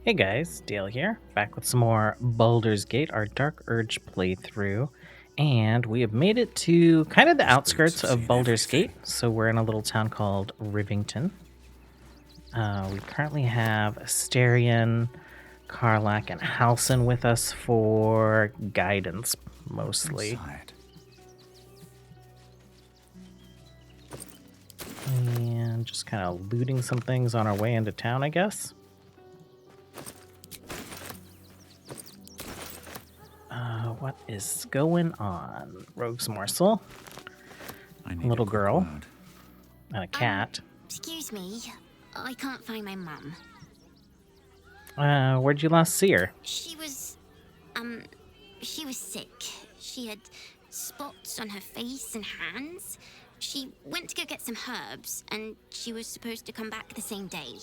Hey guys, Dale here, back with some more Baldur's Gate, our Dark Urge playthrough. And we have made it to kind of the These boots outskirts have of seen Baldur's everything. Gate. So we're in a little town called Rivington. We currently have Asterion, Karlak, and Halsin with us for guidance, mostly. Inside. And just kind of looting some things on our way into town, I guess. What is going on? Rogue's Morsel, I a need little a quick girl, word. and a cat. Excuse me. I can't find my mum. Where'd you last see her? She was, she was sick. She had spots on her face and hands. She went to go get some herbs, and she was supposed to come back the same day.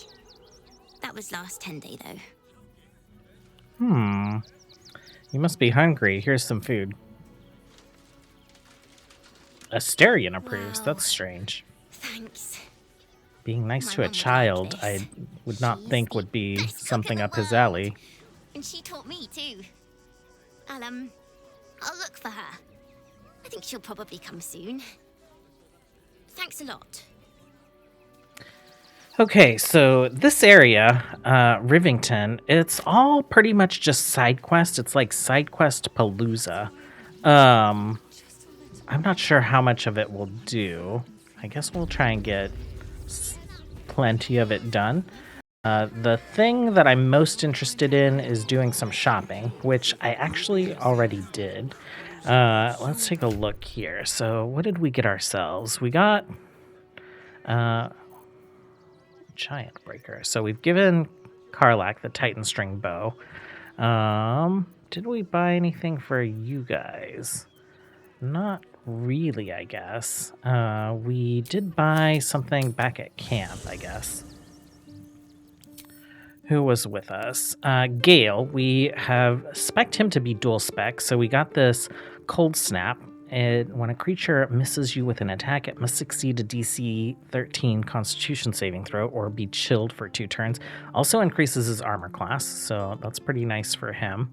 That was last 10 day, though. You must be hungry. Here's some food. Asterion approves. Wow. That's strange. Thanks. Being nice My to a mum would like child, this. I would not She's think the would be best cook something in the up his world. alley. And she taught me, too. I'll look for her. I think she'll probably come soon. Thanks a lot. Okay, so this area, Rivington, it's all pretty much just side quest. It's like side quest palooza. I'm not sure how much of it will do. I guess we'll try and get plenty of it done. The thing that I'm most interested in is doing some shopping, which I actually already did. Let's take a look here. So what did we get ourselves? We got Giant Breaker. So we've given Karlak the Titan String Bow. Did we buy anything for you guys? Not really, I guess. We did buy something back at camp, I guess. Who was with us? Gale. We have spec'd him to be dual spec, so we got this Cold Snap. When a creature misses you with an attack, it must succeed a DC 13 Constitution saving throw or be chilled for 2 turns. Also increases his armor class, so that's pretty nice for him.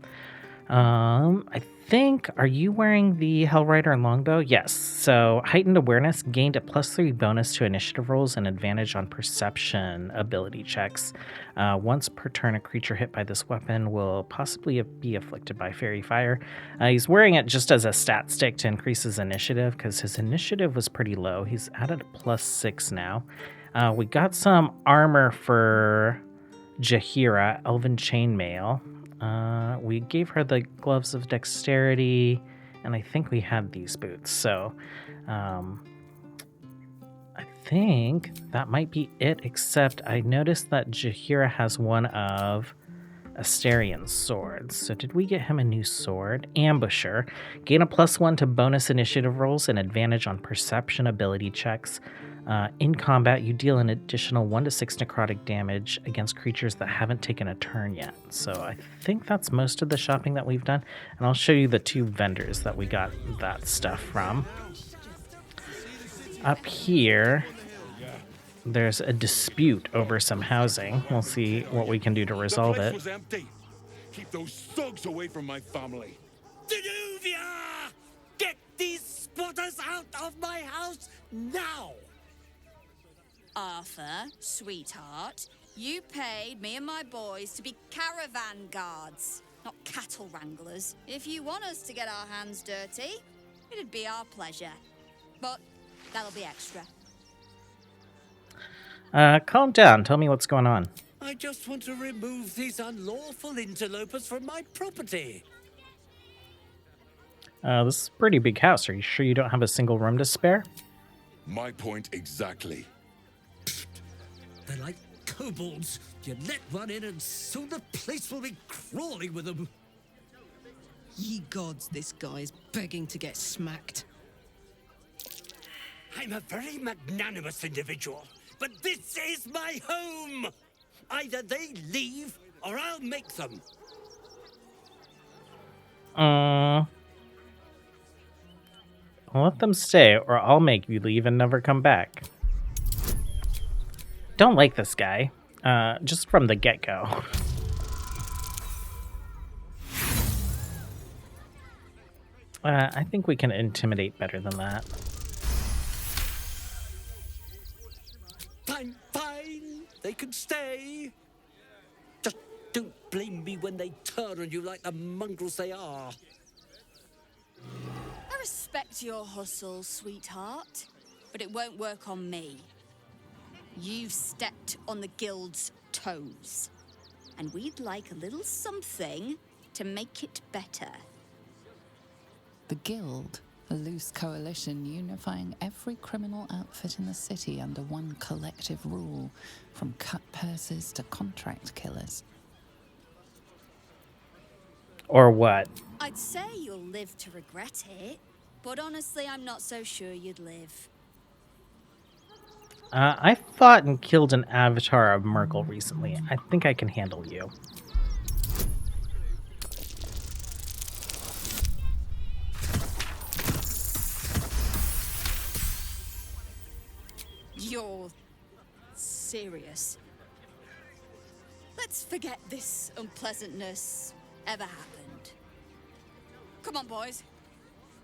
I think, are you wearing the Hellrider longbow? Yes. So heightened awareness gained a +3 bonus to initiative rolls and advantage on perception ability checks. Once per turn, a creature hit by this weapon will possibly be afflicted by fairy fire. He's wearing it just as a stat stick to increase his initiative because his initiative was pretty low. He's added a +6 now. We got some armor for Jaheira, Elven Chainmail. We gave her the Gloves of Dexterity, and I think we had these boots. So I think that might be it, except I noticed that Jaheira has one of Asterion's swords. So did we get him a new sword? Ambusher. Gain a +1 to bonus initiative rolls and advantage on perception ability checks. In combat, you deal an additional 1 to 6 necrotic damage against creatures that haven't taken a turn yet. So I think that's most of the shopping that we've done. And I'll show you the 2 vendors that we got that stuff from. Up here, there's a dispute over some housing. We'll see what we can do to resolve it. Was empty. Keep those thugs away from my family. Danuvia! Get these squatters out of my house now! Arthur, sweetheart, you paid me and my boys to be caravan guards, not cattle wranglers. If you want us to get our hands dirty, it'd be our pleasure. But that'll be extra. Calm down. Tell me what's going on. I just want to remove these unlawful interlopers from my property. This is a pretty big house. Are you sure you don't have a single room to spare? My point exactly. They're like kobolds. You let one in and soon the place will be crawling with them. Ye gods, this guy's begging to get smacked. I'm a very magnanimous individual, but this is my home! Either they leave, or I'll make them. Let them stay, or I'll make you leave and never come back. Don't like this guy, just from the get-go. I think we can intimidate better than that. Fine, fine. They can stay. Just don't blame me when they turn on you like the mongrels they are. I respect your hustle, sweetheart, but it won't work on me. You've stepped on the guild's toes, and we'd like a little something to make it better. The Guild, a loose coalition unifying every criminal outfit in the city under one collective rule, from cut purses to contract killers. Or what? I'd say you'll live to regret it, but honestly, I'm not so sure you'd live. I fought and killed an avatar of Merkel recently. I think I can handle you. You're serious? Let's forget this unpleasantness ever happened. Come on, boys.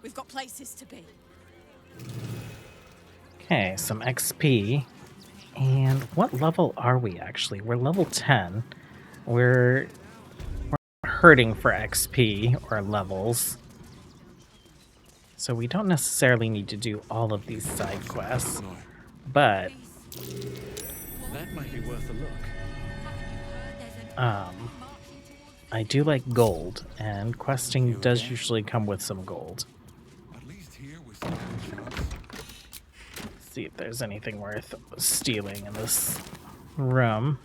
We've got places to be. Okay, some XP. And what level are we actually? We're level 10. We're hurting for XP or levels. So we don't necessarily need to do all of these side quests. But That might be worth a look. I do like gold, and questing does usually come with some gold. At least here with See if there's anything worth stealing in this room.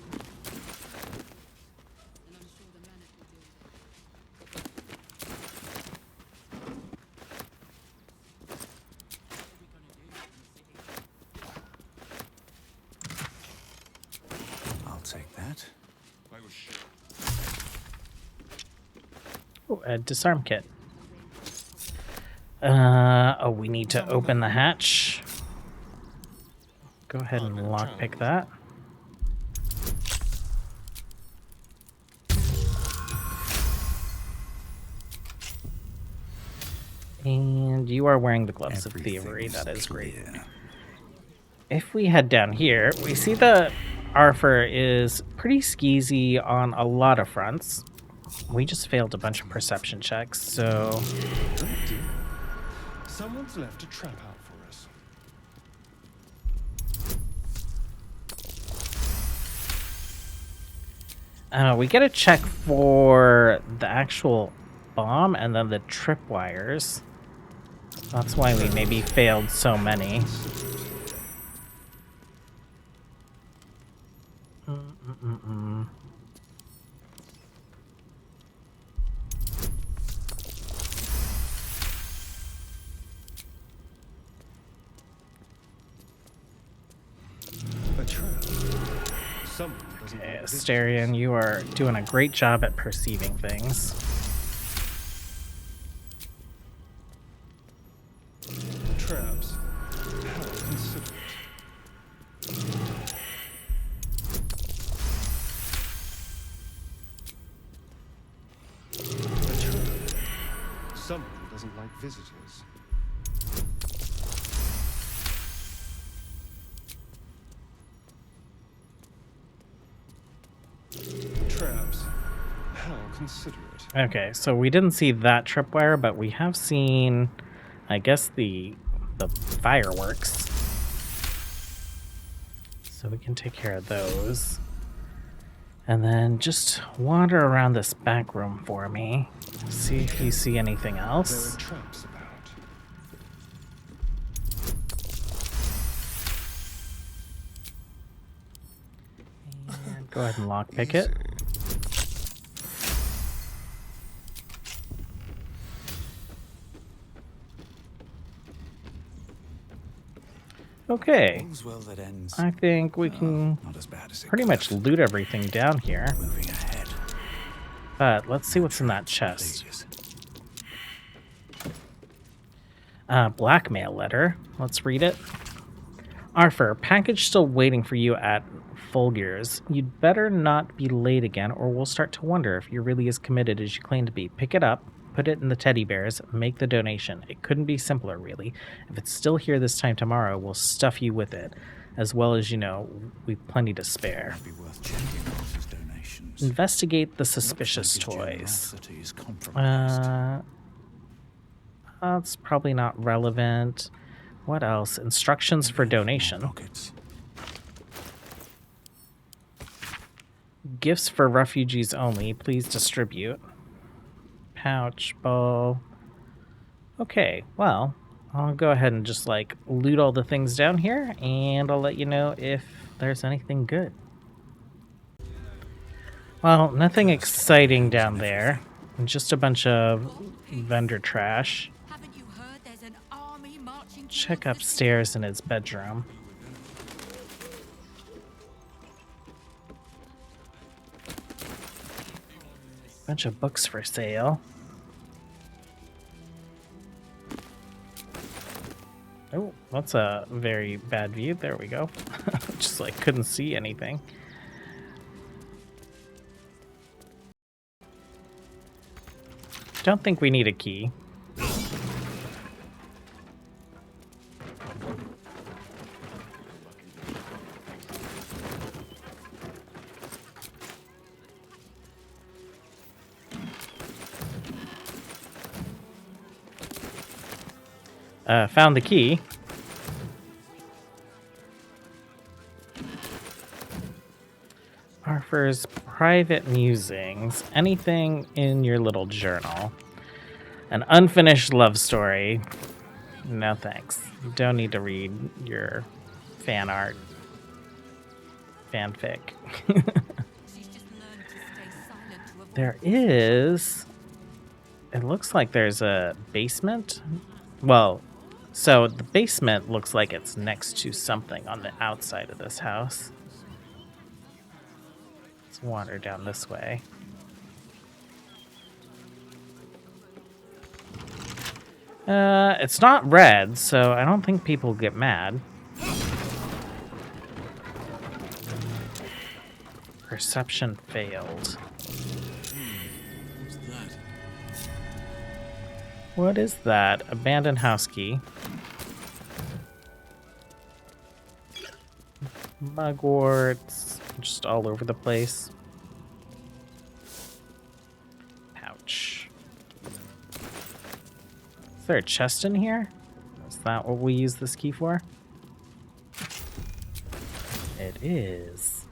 I'll take that. I was sure. Oh, a disarm kit. Oh, we need to open the hatch. Go ahead and lockpick that. And you are wearing the gloves of thievery. That is great. If we head down here, we see that Arthur is pretty skeezy on a lot of fronts. We just failed a bunch of perception checks, so... Oh dear. Someone's left a trap out for us. We get a check for the actual bomb and then the tripwires. That's why we maybe failed so many. A trap. Someone doesn't Okay, like this. Asterion, you are doing a great job at perceiving things. Traps. How considerate. A trap. Someone doesn't like visitors. Traps. How considerate. Okay, so we didn't see that tripwire, but we have seen, I guess, the fireworks. So we can take care of those. And then just wander around this back room for me. See if you see anything There else. are traps about. And go ahead and lockpick it. Okay, All's well that ends. I think we can Not as bad as it pretty could much have. loot everything down here. Moving ahead. But let's see what's in that chest. Ages. Blackmail letter. Let's read it. Arthur, package still waiting for you at Fulgur's. You'd better not be late again, or we'll start to wonder if you're really as committed as you claim to be. Pick it up. put it in the teddy bears, make the donation. It couldn't be simpler, really. If it's still here this time tomorrow, we'll stuff you with it. As well as, we've plenty to spare. It'd be worth checking Rose's donations. Investigate the Looks like suspicious his toys. generosity is compromised. That's probably not relevant. What else? Instructions for donation. Pockets. Gifts for refugees only. Please distribute. Pouch, bow. Okay, well, I'll go ahead and just loot all the things down here, and I'll let you know if there's anything good. Well, nothing exciting down there. Just a bunch of vendor trash. Haven't you heard there's an army marching? Check upstairs in his bedroom. Bunch of books for sale. Oh, that's a very bad view. There we go. Just couldn't see anything. Don't think we need a key. Found the key. Arthur's private musings. Anything in your little journal. An unfinished love story. No thanks. You don't need to read your fan art. Fanfic. There is... It looks like there's a basement. Well, so the basement looks like it's next to something on the outside of this house. Let's wander down this way. It's not red, so I don't think people get mad. Perception failed. What's that? What is that? Abandoned house key. Mugworts just all over the place. Pouch. Is there a chest in here? Is that what we use this key for? It is.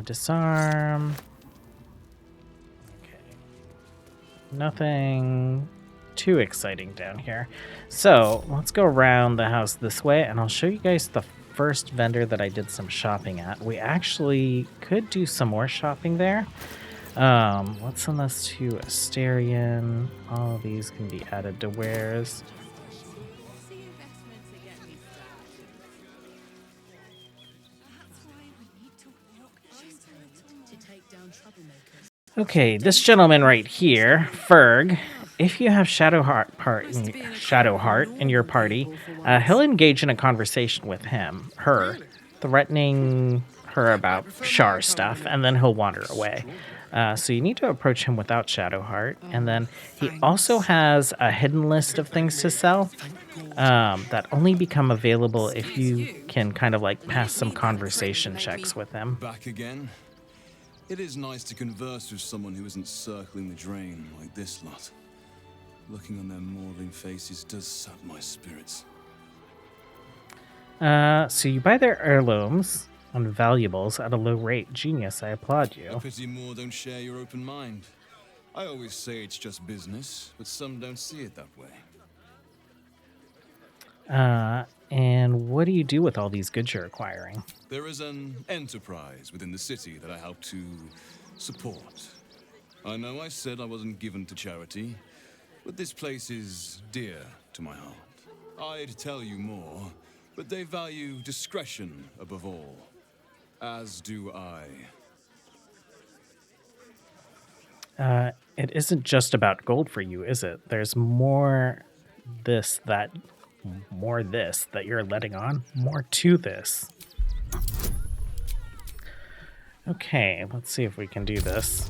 Disarm. Okay. Nothing too exciting down here. So let's go around the house this way, and I'll show you guys the first vendor that I did some shopping at. We actually could do some more shopping there. Let's send this to Asterion. All of these can be added to wares. Okay, this gentleman right here, Ferg. If you have Shadowheart in your party, he'll engage in a conversation with her, threatening her about Shar stuff, and then he'll wander away. So you need to approach him without Shadowheart, and then he also has a hidden list of things to sell that only become available if you can kind of pass some conversation checks with him. Back again? It is nice to converse with someone who isn't circling the drain like this lot. Looking on their maudlin faces does sap my spirits. So you buy their heirlooms and valuables at a low rate. Genius, I applaud you. A pity more don't share your open mind. I always say it's just business, but some don't see it that way. And what do you do with all these goods you're acquiring? There is an enterprise within the city that I help to support. I know I said I wasn't given to charity, but this place is dear to my heart. I'd tell you more, but they value discretion above all. As do I. It isn't just about gold for you, is it? There's more this that you're letting on. More to this. Okay, let's see if we can do this.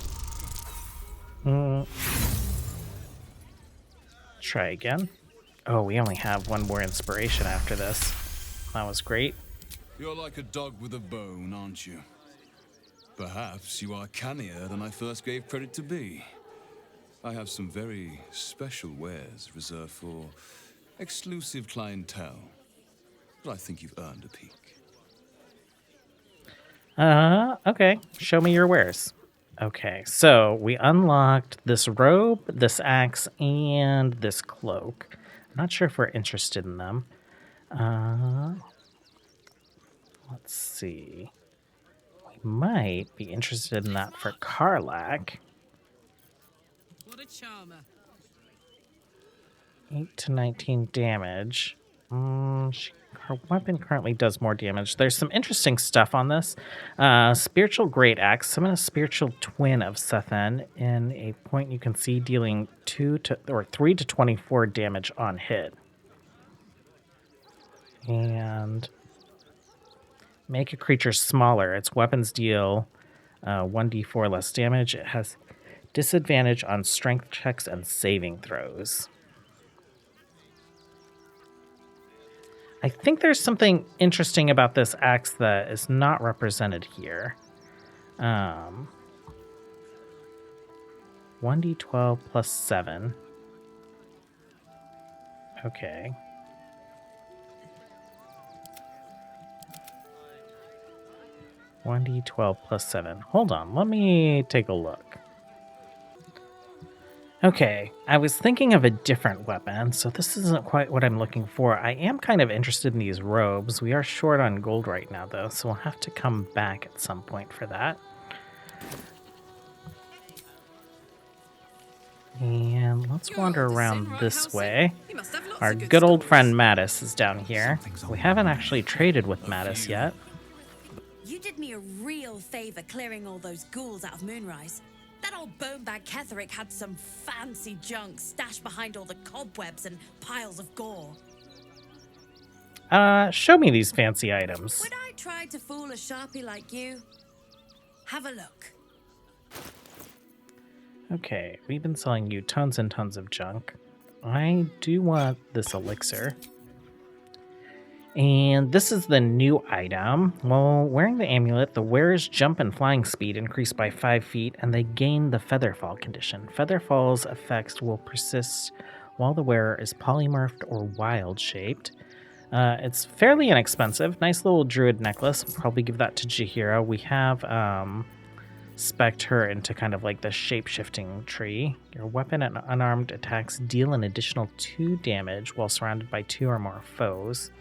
Mm. Try again. Oh, we only have one more inspiration after this. That was great. You're like a dog with a bone, aren't you? Perhaps you are cannier than I first gave credit to be. I have some very special wares reserved for exclusive clientele, but I think you've earned a peek. Okay. Show me your wares. Okay, so we unlocked this robe, this axe, and this cloak. I'm not sure if we're interested in them. Let's see. We might be interested in that for Karlak. What a charmer. 8 to 19 damage. Her weapon currently does more damage. There's some interesting stuff on this. Spiritual Great Axe. Summon a spiritual twin of Sethen in a point you can see, dealing 3 to 24 damage on hit. And make a creature smaller. Its weapons deal 1d4 less damage. It has disadvantage on strength checks and saving throws. I think there's something interesting about this axe that is not represented here. 1d12 plus 7. Okay. $1d12 plus 7. Hold on, let me take a look. Okay, I was thinking of a different weapon, so this isn't quite what I'm looking for. I am kind of interested in these robes. We are short on gold right now, though, so we'll have to come back at some point for that. And let's wander around this way. Our good old friend Mattis is down here. We haven't actually traded with Mattis yet. You did me a real favor clearing all those ghouls out of Moonrise. That old bonebag Ketherick had some fancy junk stashed behind all the cobwebs and piles of gore. Show me these fancy items. Would I try to fool a sharpie like you? Have a look. Okay, we've been selling you tons and tons of junk. I do want this elixir. And this is the new item. While wearing the amulet, the wearer's jump and flying speed increase by 5 feet, and they gain the Featherfall condition. Featherfall's effects will persist while the wearer is polymorphed or wild-shaped. It's fairly inexpensive. Nice little druid necklace. We'll probably give that to Jaheira. We have spec'd her into kind of like the shape-shifting tree. Your weapon and unarmed attacks deal an additional 2 damage while surrounded by 2 or more foes.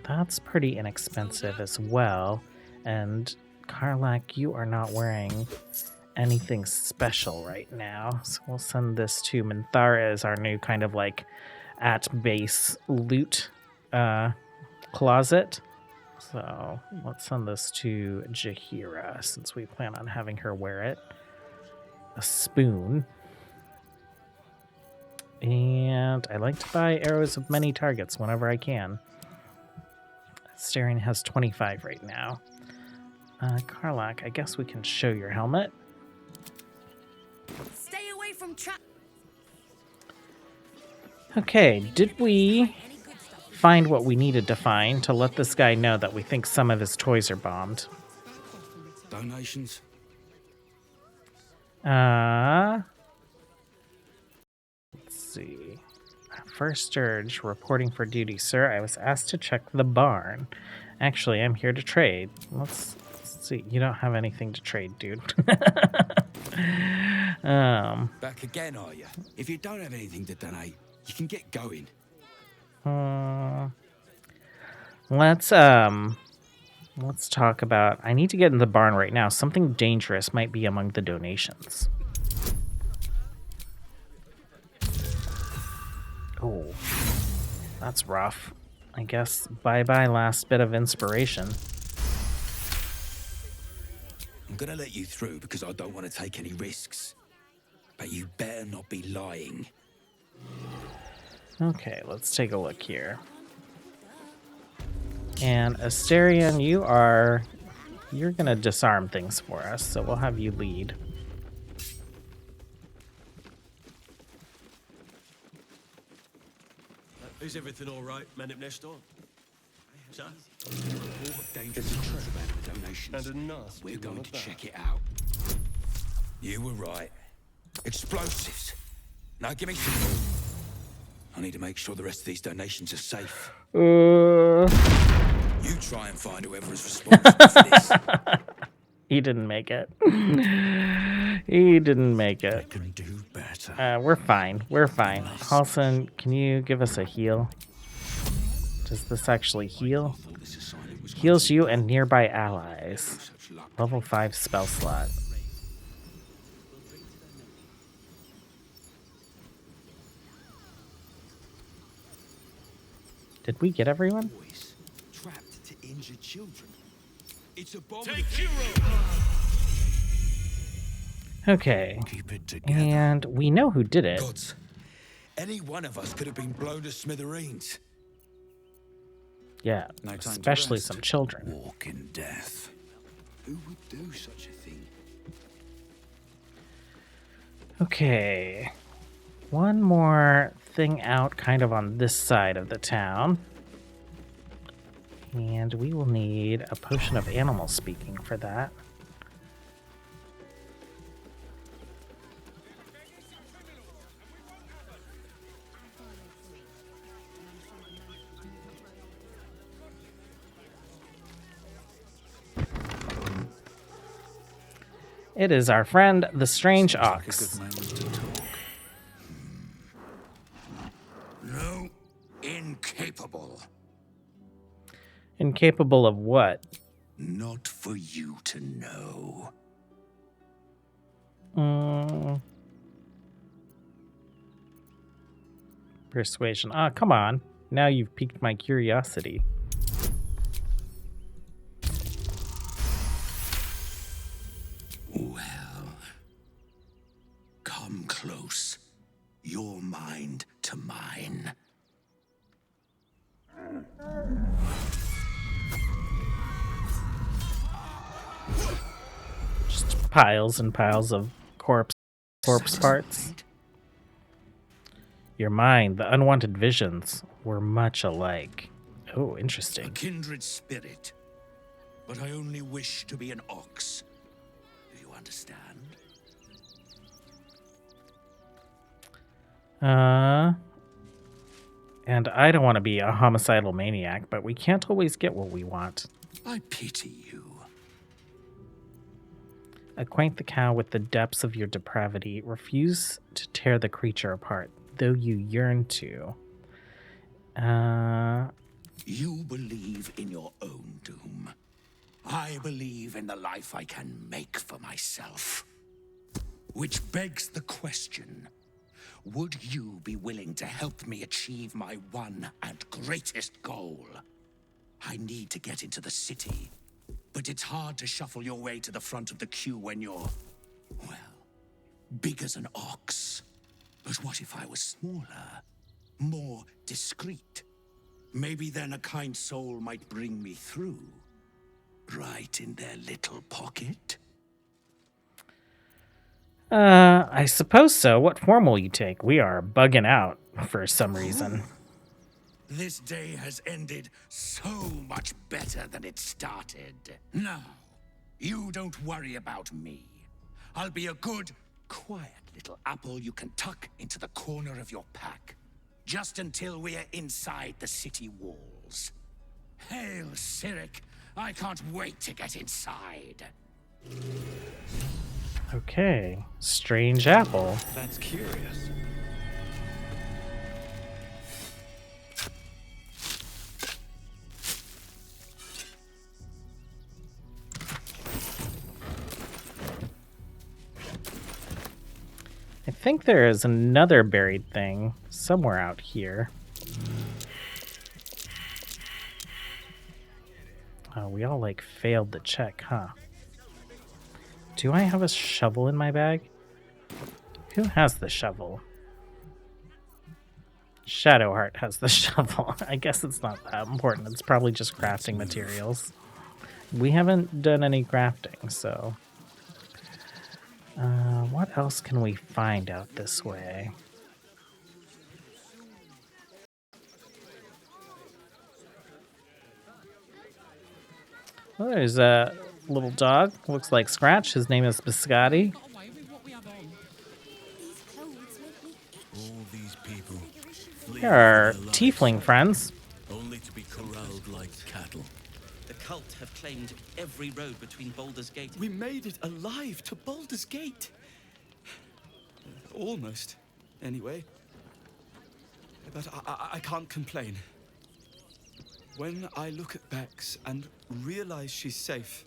That's pretty inexpensive as well. And Karlak, you are not wearing anything special right now. So we'll send this to Minthara as our new kind of like at base loot closet. So let's send this to Jaheira since we plan on having her wear it. A spoon. And I like to buy arrows of many targets whenever I can. Staring has 25 right now. Karlak, I guess we can show your helmet. Stay away from trap. Okay, did we find what we needed to find to let this guy know that we think some of his toys are bombed? Donations? Let's see. First Urge, reporting for duty. Sir, I was asked to check the barn. Actually, I'm here to trade. Let's see. You don't have anything to trade, dude. Back again, are you? If you don't have anything to donate, you can get going. Let's talk about... I need to get in the barn right now. Something dangerous might be among the donations. Oh, that's rough. I guess bye-bye last bit of inspiration. I'm gonna let you through because I don't want to take any risks. But you better not be lying. Okay, let's take a look here. And Asterion, you're gonna disarm things for us, so we'll have you lead. Is everything all right, Menip Nestor? Sir? Report of dangerous contraband with donations. And a nasty We're going one to at that. check it out. You were right. Explosives. Now give me some more. I need to make sure the rest of these donations are safe. You try and find whoever is responsible for this. He didn't make it. He didn't make I it. can do better. We're fine. We're fine. Halson, can you give us a heal? Does this actually heal? Heals you and nearby allies. Level 5 spell slot. Did we get everyone? Boys trapped to injured children. It's a bomb. Okay. Keep it together. And we know who did it. Gods, any one of us could have been blown to smithereens. Yeah, No time to especially rest. some children. Walk in death. Who would do such a thing? Okay. One more thing out kind of on this side of the town. And we will need a potion of animal speaking for that. It is our friend, the Strange Like a Ox. good moment to talk. No, incapable. Incapable of what? Not for you to know. Persuasion. Ah, come on. Now you've piqued my curiosity. Well, come close. Your mind to mine. Just piles and piles of corpse parts. Your mind, the unwanted visions, were much alike. Oh, A interesting. kindred spirit. But I only wish to be an ox. Do you understand? And I don't want to be a homicidal maniac, but we can't always get what we want. I pity you. Acquaint the cow with the depths of your depravity. Refuse to tear the creature apart, though you yearn to. You believe in your own doom. I believe in the life I can make for myself. Which begs the question, would you be willing to help me achieve my one and greatest goal? I need to get into the city, but it's hard to shuffle your way to the front of the queue when you're, well, big as an ox. But what if I was smaller, more discreet? Maybe then a kind soul might bring me through. Right in their little pocket? I suppose so. What form will you take? We are bugging out for some reason. This day has ended so much better than it started. Now, you don't worry about me. I'll be a good, quiet little apple you can tuck into the corner of your pack. Just until we're inside the city walls. Hail, Cyric. I can't wait to get inside. Okay. Strange apple. That's curious. I think there is another buried thing somewhere out here. Oh, we all like failed the check, huh? Do I have a shovel in my bag? Who has the shovel? Shadowheart has the shovel. I guess it's not that important. It's probably just crafting materials. We haven't done any crafting, so... what else can we find out this way? Oh, there's a little dog. Looks like Scratch. His name is Biscotti. All these people Here are tiefling friends. only to be corralled like cattle. The cult have claimed every road between Baldur's Gate. We made it alive to Baldur's Gate. Almost, anyway. But I can't complain. When I look at Bex and realize she's safe,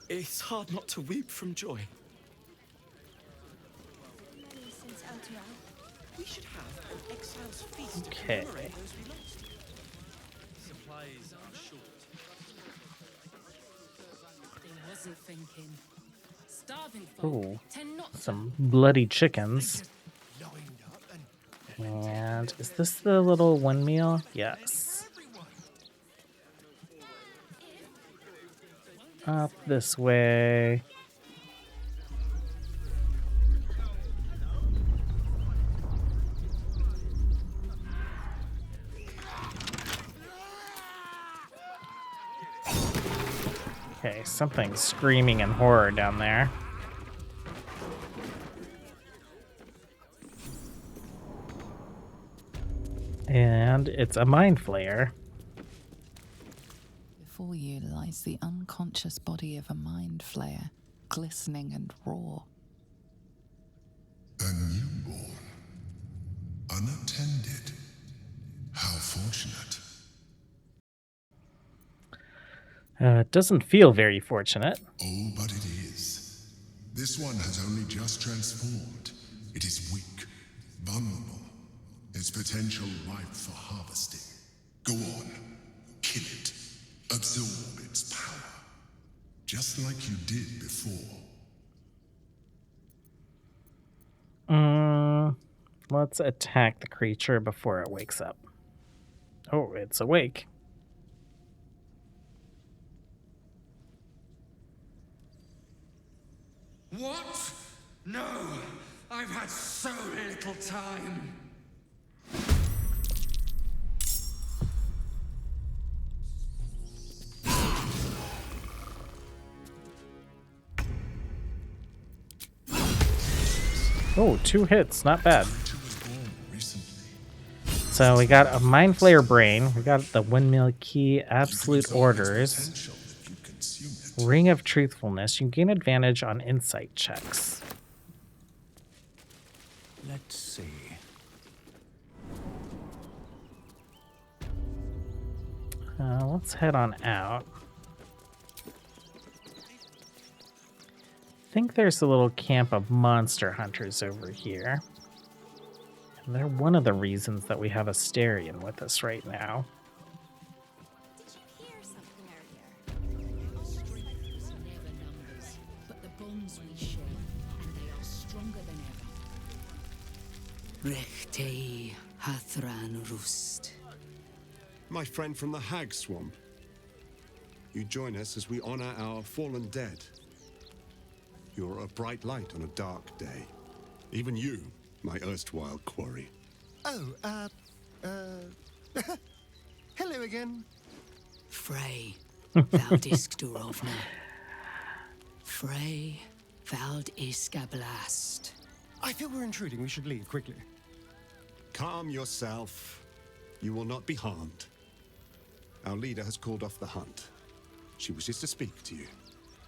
it's hard not to weep from joy. We should have an exile's feast Okay. to commemorate those we lost. Supplies are short. They wasn't thinking. Starving folk Ooh, tend not to. some bloody chickens. And is this the little one meal? Yes. Up this way. Okay, something's screaming in horror down there. And it's a mind flayer. Before you lies the unconscious body of a mind flayer, glistening and raw. A newborn. Unattended. How fortunate. It doesn't feel very fortunate. Oh, but it is. This one has only just transformed. It is weak, vulnerable. Its potential ripe for harvesting. Go on, kill it. Absorb its power. Just like you did before. Let's attack the creature before it wakes up. Oh, it's awake. What? No! I've had so little time! Oh, 2 hits, not bad. So we got a Mind Flayer Brain, we got the Windmill Key, Absolute Orders, Ring of Truthfulness. You gain advantage on insight checks. Let's see. Let's head on out. I think there's a little camp of monster hunters over here. And they're one of the reasons that we have Asterion with us right now. Did you hear something earlier? Strength never numbers, but the bonds we share, and they are stronger than ever. Rechtei Hathran Rust. My friend from the Hag Swamp. You join us as we honor our fallen dead. You're a bright light on a dark day. Even you, my erstwhile quarry. Oh, hello again. Frey, Valdisk Durovna. Frey, Valdiska Blast. I feel we're intruding. We should leave quickly. Calm yourself. You will not be harmed. Our leader has called off the hunt. She wishes to speak to you.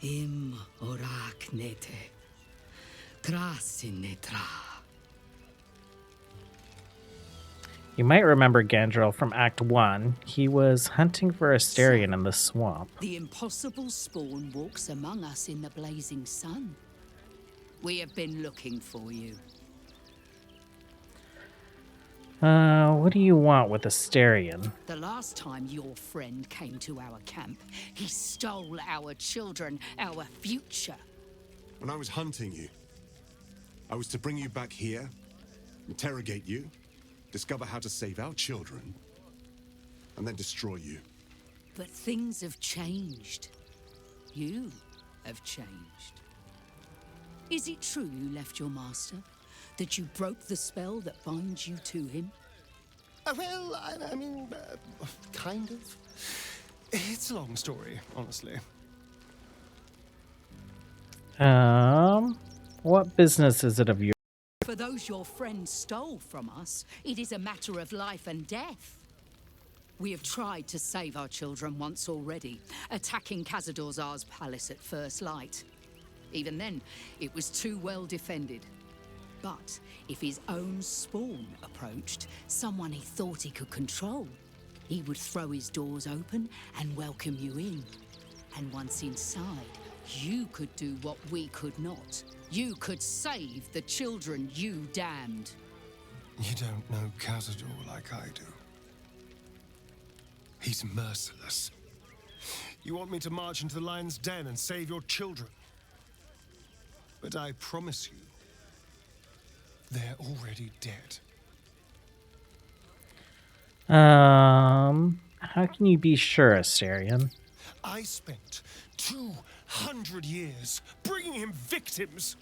Im orak nete. Trasinetra. You might remember Gandrel from Act 1. He was hunting for Asterion in the swamp. The impossible spawn walks among us in the blazing sun. We have been looking for you. What do you want with Asterion? The last time your friend came to our camp, he stole our children, our future. When I was hunting you, I was to bring you back here, interrogate you, discover how to save our children, and then destroy you. But things have changed. You have changed. Is it true you left your master? That you broke the spell that binds you to him? Well, I mean, kind of. It's a long story, honestly. What business is it of yours? For those your friend stole from us, it is a matter of life and death. We have tried to save our children once already, attacking Khazad-dûr's palace at first light. Even then, it was too well defended. But if his own spawn approached, someone he thought he could control, he would throw his doors open and welcome you in. And once inside, you could do what we could not. You could save the children you damned. You don't know Khazad-dûr like I do. He's merciless. You want me to march into the lion's den and save your children? But I promise you, they're already dead. How can you be sure, Astarion? I spent 200 years bringing him victims.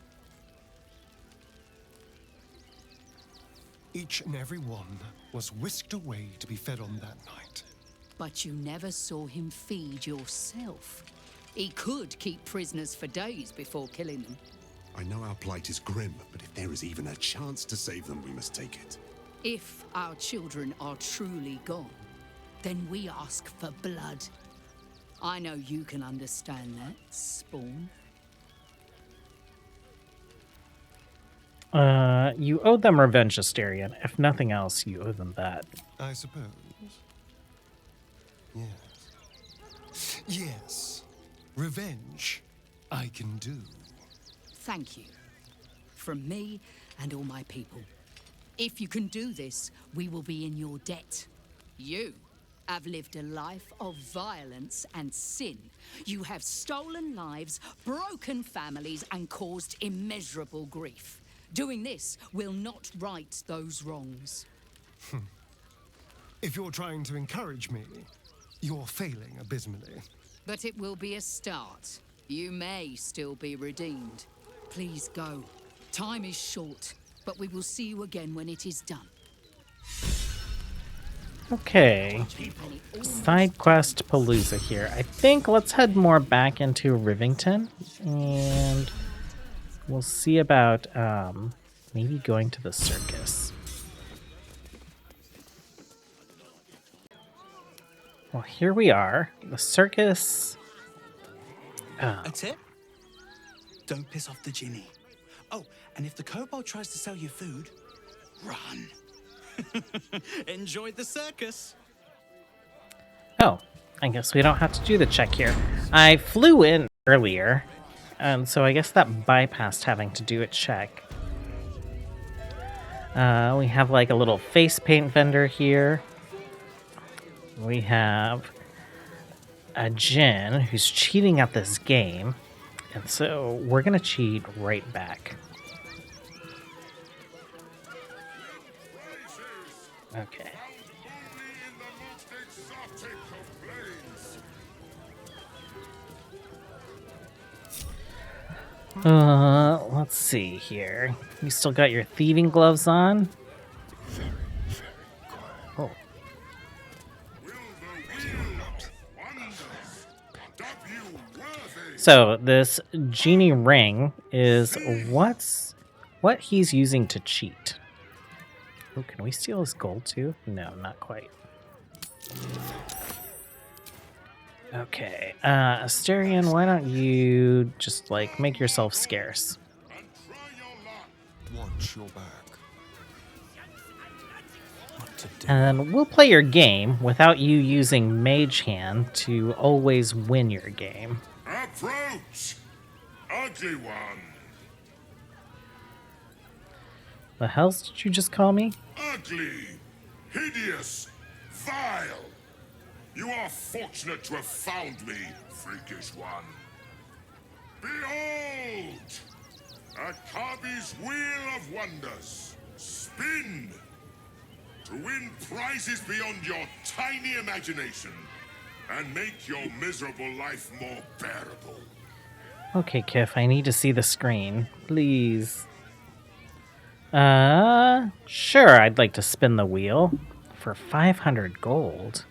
Each and every one was whisked away to be fed on that night. But you never saw him feed yourself. He could keep prisoners for days before killing them. I know our plight is grim, but if there is even a chance to save them, we must take it. If our children are truly gone, then we ask for blood. I know you can understand that, Spawn. You owe them revenge, Astarion. If nothing else, you owe them that. I suppose. Yes. Yes. Revenge, I can do. Thank you. From me and all my people. If you can do this, we will be in your debt. You have lived a life of violence and sin. You have stolen lives, broken families, and caused immeasurable grief. Doing this will not right those wrongs. If you're trying to encourage me, you're failing abysmally. But it will be a start. You may still be redeemed. Please go. Time is short, but we will see you again when it is done. Okay. Side quest Palooza here. I think let's head more back into Rivington, and we'll see about maybe going to the circus. Well, here we are. The circus. A tip? Don't piss off the genie. Oh, and if the kobold tries to sell you food, run. Enjoy the circus. Oh, I guess we don't have to do the check here. I flew in earlier, and so I guess that bypassed having to do a check. We have like a little face paint vendor here. We have a Jinn who's cheating at this game, and so we're gonna cheat right back. Okay. Let's see here. You still got your thieving gloves on? Oh. So this genie ring is what he's using to cheat. Oh, can we steal his gold too? No, not quite. Okay, Astarion, why don't you just like make yourself scarce? Watch your back. And we'll play your game without you using Mage Hand to always win your game. Approach, ugly one. The hell did you just call me? Ugly, hideous, vile. You are fortunate to have found me, freakish one. Behold! Akabi's Wheel of Wonders. Spin! To win prizes beyond your tiny imagination and make your miserable life more bearable. Okay, Kif, I need to see the screen. Please. Sure, I'd like to spin the wheel for 500 gold.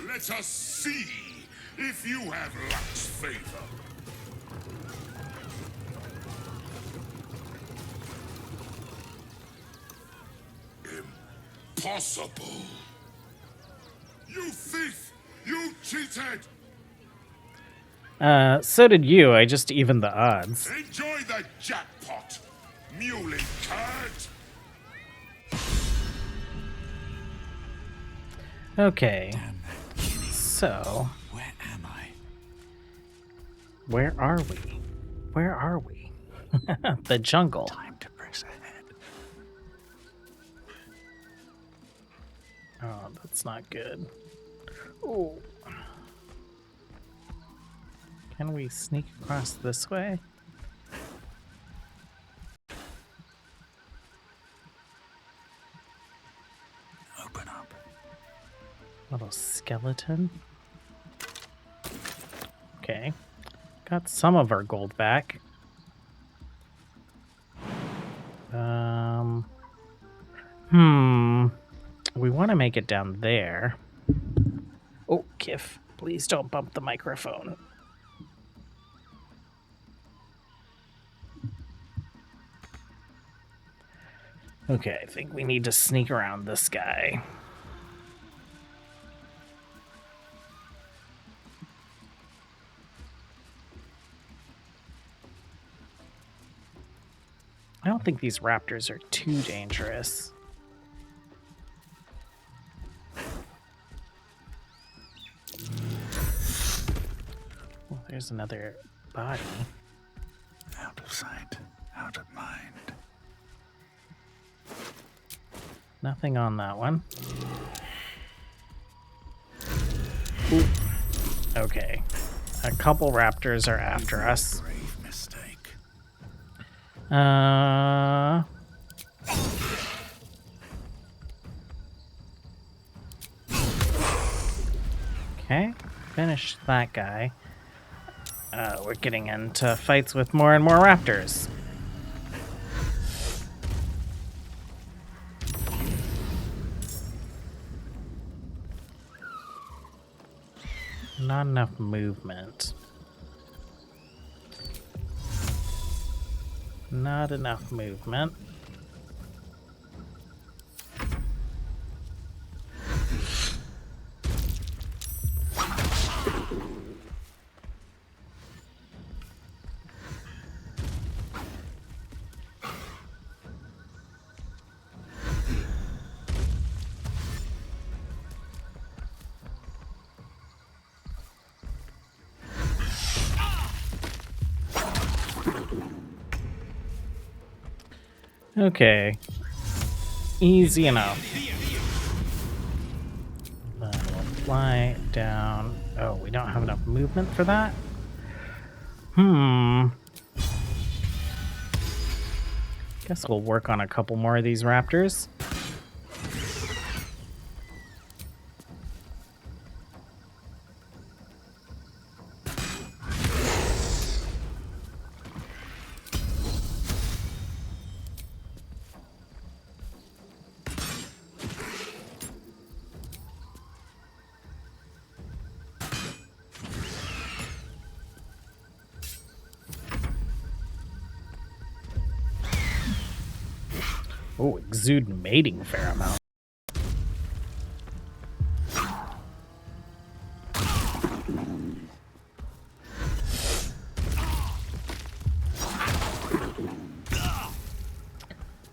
Let us see if you have luck's favor. Impossible! You thief! You cheated! So did you. I just evened the odds. Enjoy the jackpot, muley curd! Okay. So, Where am I? where are we? Where are we? The jungle. Time to press ahead. Oh, that's not good. Oh. Can we sneak across this way? Open up. Little skeleton. Okay. Got some of our gold back. We want to make it down there. Oh, Kif, please don't bump the microphone. Okay, I think we need to sneak around this guy. I don't think these raptors are too dangerous. Well, there's another body. Out of sight, out of mind. Nothing on that one. Ooh. Okay. A couple raptors are after us. Grave mistake. Okay. Finish that guy. We're getting into fights with more and more raptors. Not enough movement. Not enough movement. Okay. Easy enough. Then we'll fly down. Oh, we don't have enough movement for that? Guess we'll work on a couple more of these raptors. Oh, exude mating pheromone.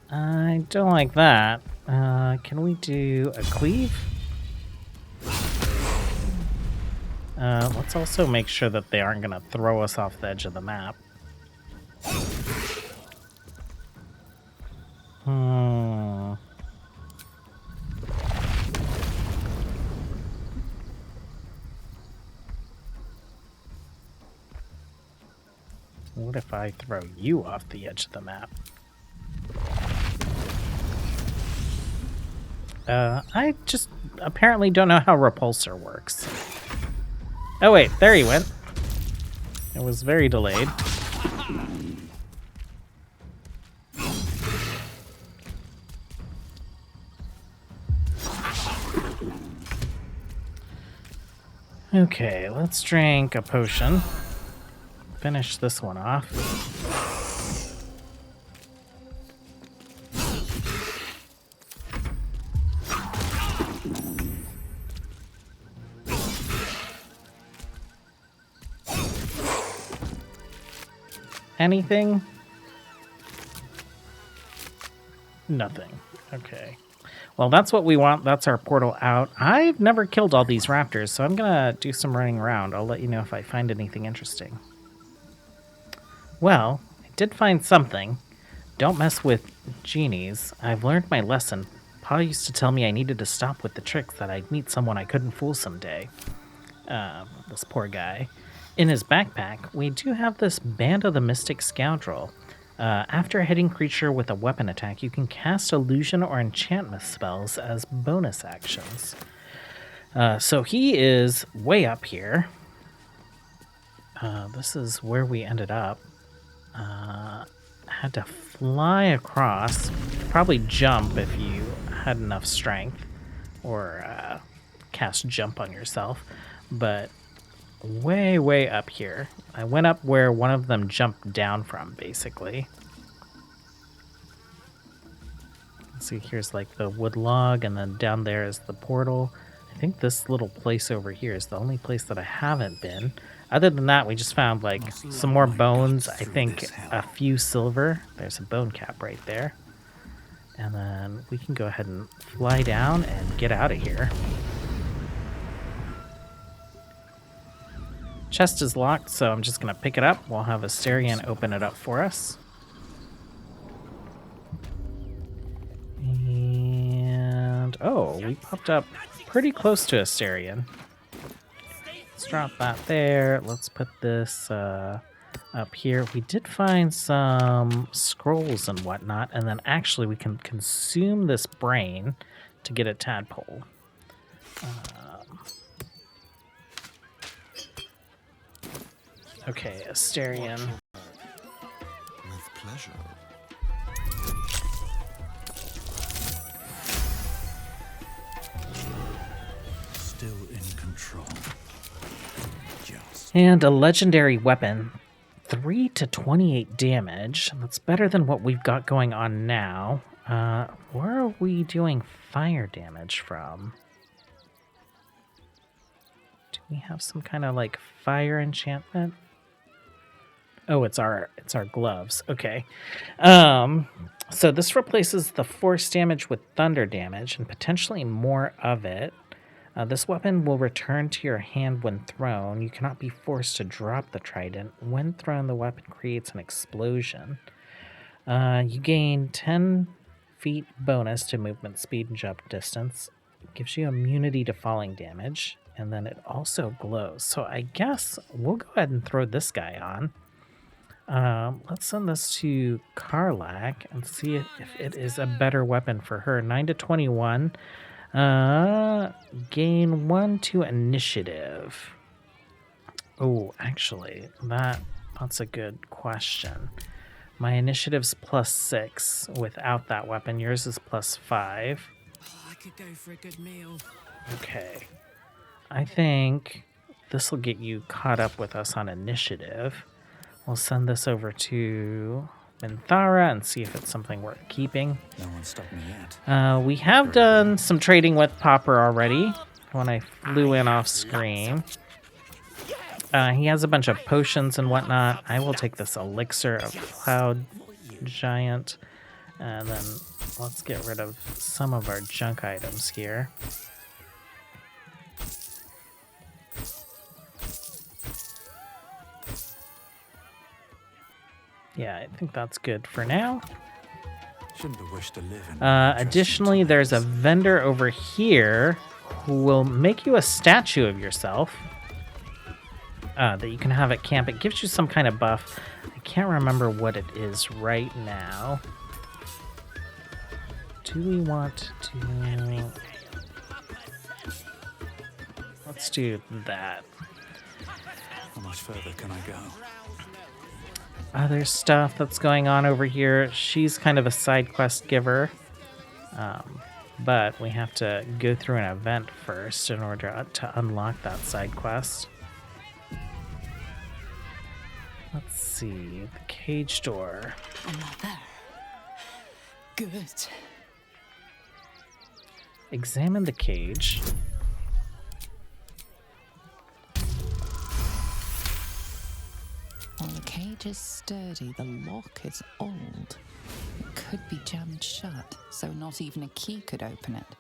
I don't like that. Can we do a cleave? Let's also make sure that they aren't going to throw us off the edge of the map. What if I throw you off the edge of the map? I just apparently don't know how repulsor works. Oh wait, there he went. It was very delayed. Okay, let's drink a potion. Finish this one off. Anything? Nothing. Okay. Well, that's what we want. That's our portal out. I've never killed all these raptors, so I'm gonna do some running around. I'll let you know if I find anything interesting. Well, I did find something. Don't mess with genies. I've learned my lesson. Pa used to tell me I needed to stop with the tricks, that I'd meet someone I couldn't fool someday. This poor guy. In his backpack, we do have this Band of the Mystic Scoundrel. After hitting creature with a weapon attack, you can cast illusion or enchantment spells as bonus actions. So he is way up here. This is where we ended up. Had to fly across, probably jump if you had enough strength, or cast jump on yourself, but way up here. I went up where one of them jumped down from, basically. Let's see, here's like the wood log, and then down there is the portal. I think this little place over here is the only place that I haven't been. Other than that, we just found like some more bones, I think a few silver. There's a bone cap right there. And then we can go ahead and fly down and get out of here. Chest is locked, so I'm just going to pick it up. We'll have Asterion open it up for us. And, oh, we popped up pretty close to Asterion. Let's drop that there. Let's put this up here. We did find some scrolls and whatnot, and then actually we can consume this brain to get a tadpole. Okay, Asterion. With pleasure. Still in control. And a legendary weapon. 3 to 28 damage. That's better than what we've got going on now. Where are we doing fire damage from? Do we have some kind of like fire enchantment? Oh, it's our gloves. Okay. So this replaces the force damage with thunder damage and potentially more of it. This weapon will return to your hand when thrown. You cannot be forced to drop the trident. When thrown, the weapon creates an explosion. You gain 10 feet bonus to movement speed and jump distance. It gives you immunity to falling damage, and then it also glows. So I guess we'll go ahead and throw this guy on. Let's send this to Karlak and see if it is a better weapon for her. 9 to 21. Gain 1 to initiative. Oh, actually, that's a good question. My initiative's +6 without that weapon. Yours is +5. I could go for a good meal. Okay. I think this will get you caught up with us on initiative. We'll send this over to Minthara and see if it's something worth keeping. No one stopped me yet. We have done some trading with Popper already when I flew in off screen. He has a bunch of potions and whatnot. I will take this elixir of Cloud Giant. And then let's get rid of some of our junk items here. Yeah, I think that's good for now. Shouldn't have wished to live in Additionally, there's a vendor over here who will make you a statue of yourself that you can have at camp. It gives you some kind of buff. I can't remember what it is right now. Do we want to... Let's do that. How much further can I go? Other stuff that's going on over here. She's kind of a side quest giver. But we have to go through an event first in order to unlock that side quest. Let's see, the cage door. Another. Good. Examine the cage. While the cage is sturdy, the lock is old. It could be jammed shut, so not even a key could open it.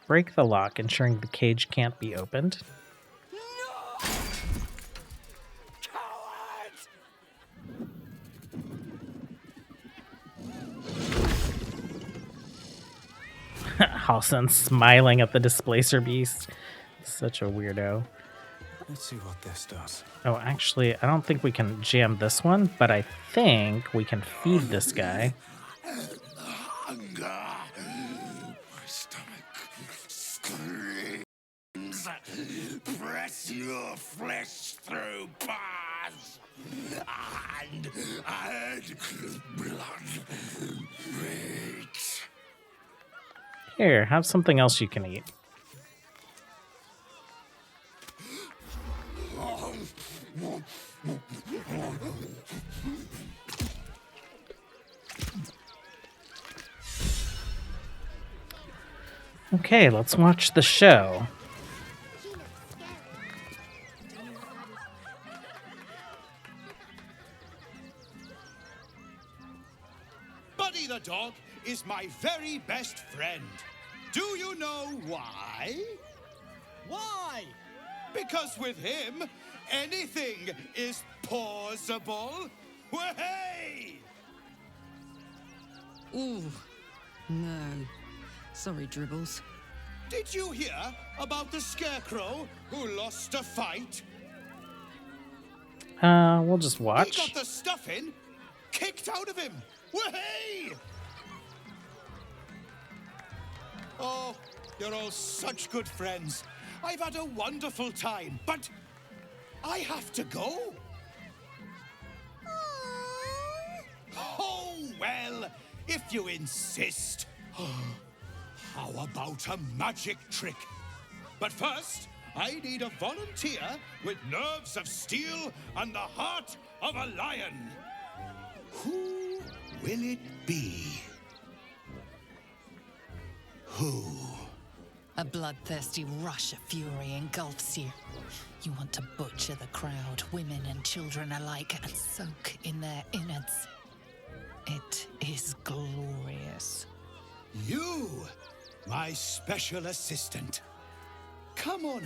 Break the lock, ensuring the cage can't be opened. Halson smiling at the displacer beast. Such a weirdo. Let's see what this does. Oh, actually, I don't think we can jam this one, but I think we can feed this guy. Hunger. My stomach screams. Press your flesh through bars. And add blood. Rage. Here, have something else you can eat. Okay, let's watch the show. Buddy the dog is my very best friend. Do you know why? Why? Because with him, anything is possible. Way! Ooh, no. Sorry, Dribbles. Did you hear about the scarecrow who lost a fight? We'll just watch. He got the stuffing kicked out of him. Way! Oh, you're all such good friends. I've had a wonderful time, but I have to go. Oh, well, if you insist. How about a magic trick? But first, I need a volunteer with nerves of steel and the heart of a lion. Who will it be? Who? A bloodthirsty rush of fury engulfs you. You want to butcher the crowd, women and children alike, and soak in their innards. It is glorious. You, my special assistant. Come on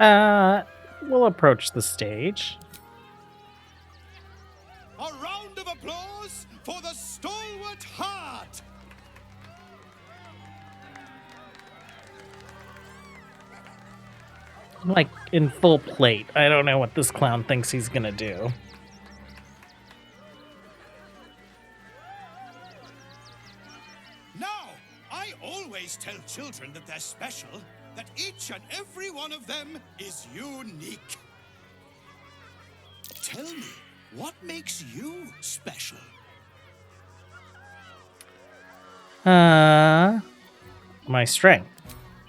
up. We'll approach the stage. A round of applause for the stalwart heart. Like, in full plate. I don't know what this clown thinks he's gonna do. Now, I always tell children that they're special, that each and every one of them is unique. Tell me, what makes you special? My strength.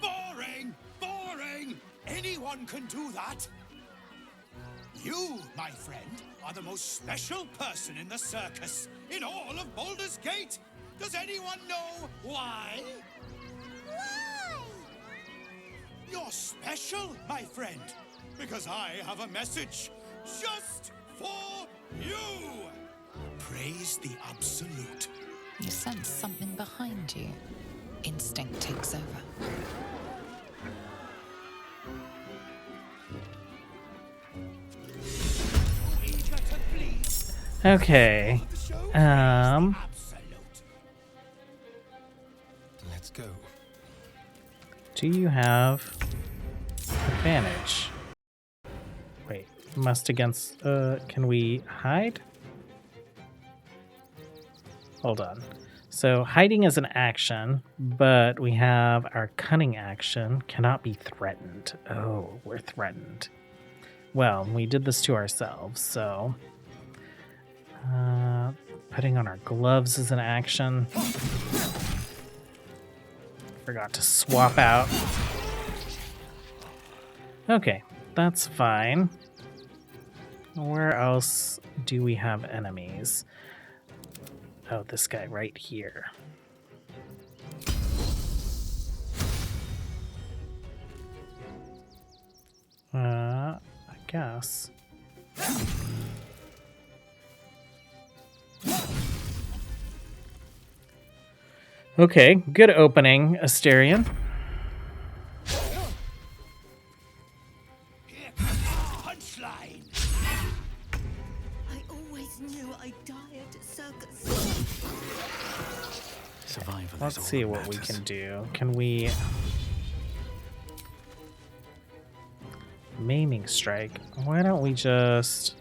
Boring! Boring! Anyone can do that. You, my friend, are the most special person in the circus, in all of Baldur's Gate. Does anyone know why? Why? You're special, my friend, because I have a message just for you. Praise the Absolute. You sense something behind you. Instinct takes over. Okay. Let's go. Do you have advantage? Wait, must against, can we hide? Hold on. So hiding is an action, but we have our cunning action, cannot be threatened. Oh, we're threatened. Well, we did this to ourselves, so Putting on our gloves is an action. Forgot to swap out. Okay, that's fine. Where else do we have enemies? Oh, this guy right here. I guess. Okay, good opening, Asterion. Punchline! I always knew I'd die at a circus. Survival Let's is all see that what we matters. can do. Can we... Maiming strike. Why don't we just...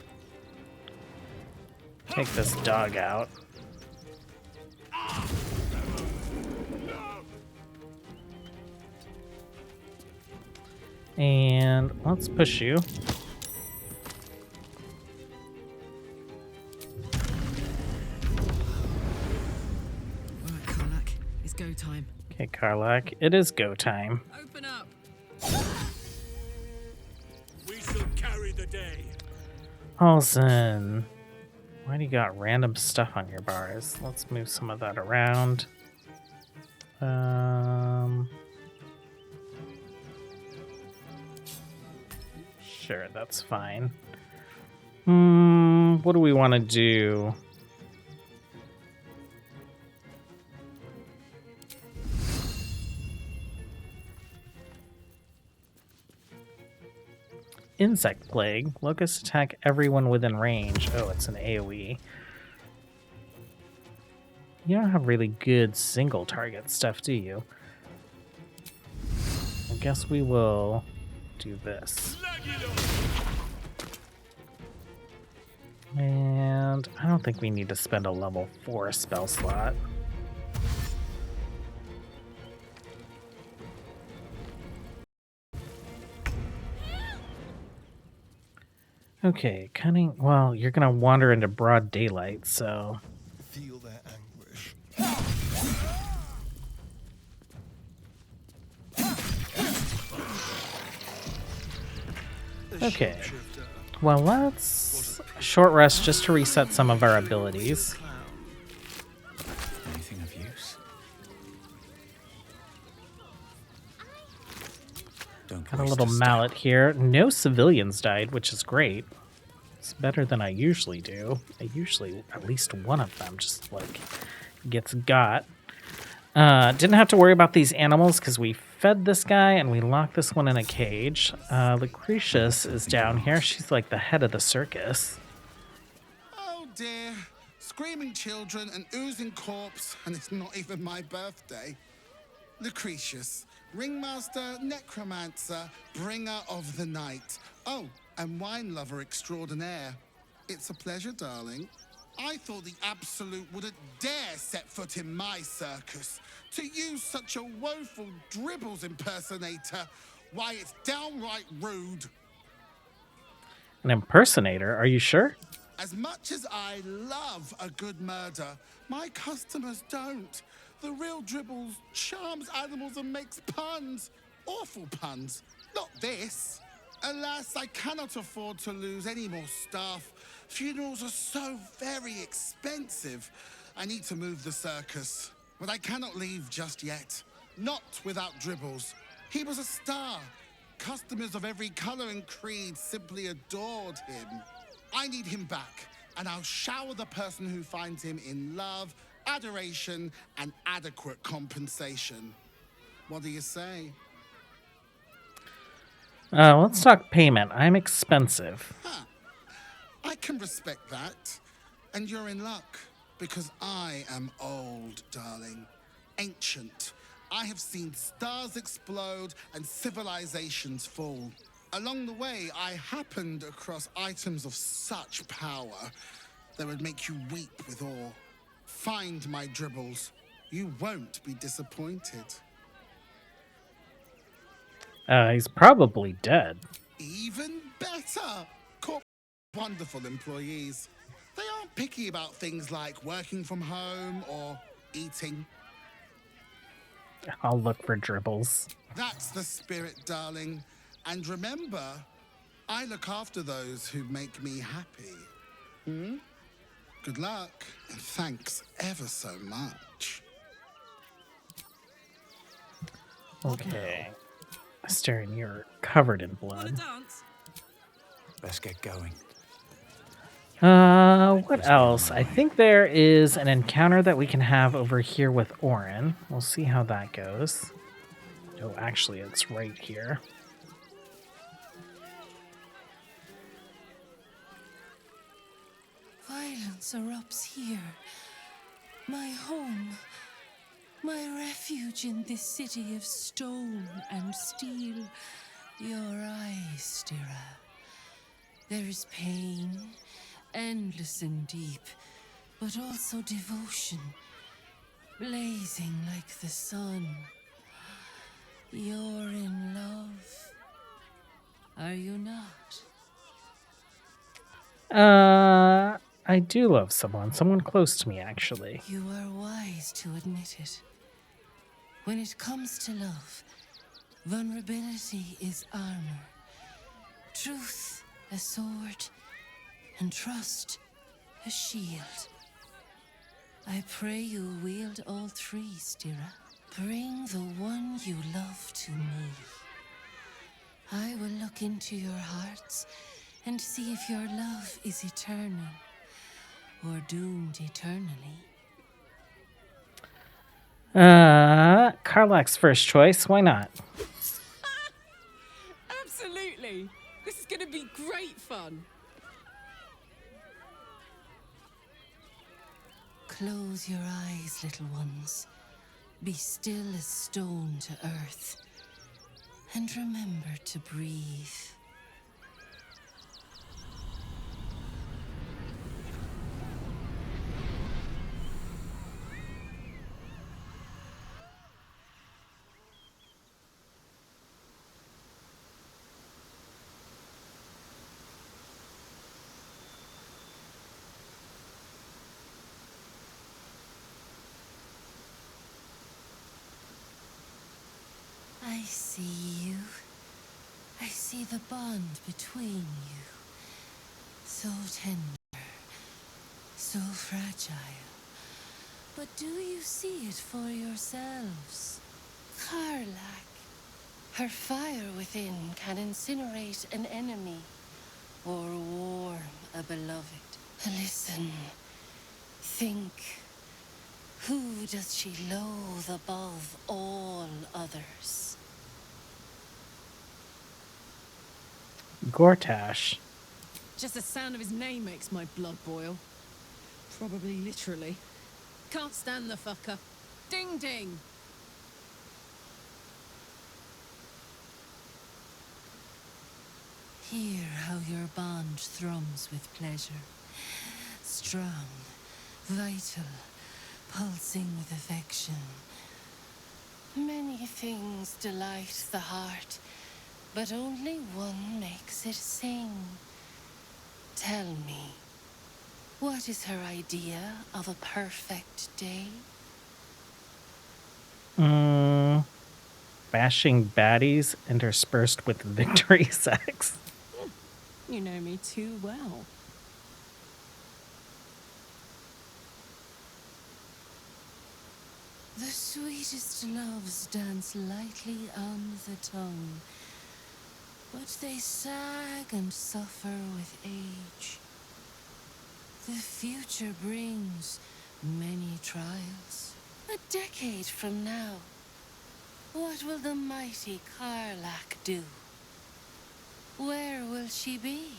take this dog out? And let's push you. Alright, Karlak, it's go time. Okay, Karlak, it is go time. Open up! We shall carry the day. Olsen, why do you got random stuff on your bars? Let's move some of that around. Sure, that's fine. What do we want to do? Insect Plague. Locusts attack everyone within range. Oh, it's an AoE. You don't have really good single target stuff, do you? I guess we will do this. And I don't think we need to spend a level 4 spell slot. Okay, cunning. Well, you're gonna wander into broad daylight, so. Feel their anguish. Okay. Well, let's short rest just to reset some of our abilities. Anything of use? Don't Got a waste little step. mallet here. No civilians died, which is great. It's better than I usually do. I usually, at least one of them just, like, gets got. Didn't have to worry about these animals because we fed this guy and we locked this one in a cage. Lucretius is down here. She's like the head of the circus. Oh dear. Screaming children, an oozing corpse, and it's not even my birthday. Lucretius, ringmaster, necromancer, bringer of the night. Oh, and wine lover extraordinaire. It's a pleasure, darling. I thought the Absolute wouldn't dare set foot in my circus. To use such a woeful dribbles impersonator, why, it's downright rude. An impersonator? Are you sure? As much as I love a good murder, my customers don't. The real dribbles charms animals and makes puns. Awful puns. Not this. Alas, I cannot afford to lose any more staff. Funerals are so very expensive. I need to move the circus. But I cannot leave just yet. Not without Dribbles. He was a star. Customers of every color and creed simply adored him. I need him back, and I'll shower the person who finds him in love, adoration, and adequate compensation. What do you say? Let's talk payment. I'm expensive. I can respect that. And you're in luck, because I am old, darling. Ancient. I have seen stars explode and civilizations fall. Along the way, I happened across items of such power that would make you weep with awe. Find my Dribbles. You won't be disappointed. He's probably dead. Even better! Wonderful employees. They aren't picky about things like working from home or eating. I'll look for dribbles. That's the spirit, darling. And remember, I look after those who make me happy. Hmm? Good luck, and thanks ever so much. Okay. Sterling, you're covered in blood. Let's get going. What else? I think there is an encounter that we can have over here with Orin. We'll see how that goes. Oh, actually, it's right here. Violence erupts here. My home. My refuge in this city of stone and steel. Your eyes, Stira. There is pain, endless and deep, but also devotion, blazing like the sun. You're in love. Are you not? I do love someone close to me, actually. You are wise to admit it. When it comes to love, vulnerability is armor. Truth, a sword, and trust, a shield. I pray you wield all three, Stira. Bring the one you love to me. I will look into your hearts and see if your love is eternal or doomed eternally. Karlach's first choice. Why not? Absolutely. This is going to be great fun. Close your eyes, little ones. Be still as stone to earth. And remember to breathe. I see you. I see the bond between you. So tender, so fragile. But do you see it for yourselves? Karlach. Her fire within can incinerate an enemy or warm a beloved. Listen. Think. Who does she loathe above all others? Gortash. Just the sound of his name makes my blood boil. Probably literally. Can't stand the fucker. Ding ding! Hear how your bond thrums with pleasure. Strong, vital, pulsing with affection. Many things delight the heart, but only one makes it sing. Tell me, what is her idea of a perfect day? Bashing baddies interspersed with victory sex. You know me too well. The sweetest loves dance lightly on the tongue, but they sag and suffer with age. The future brings many trials. A decade from now, what will the mighty Karlach do? Where will she be?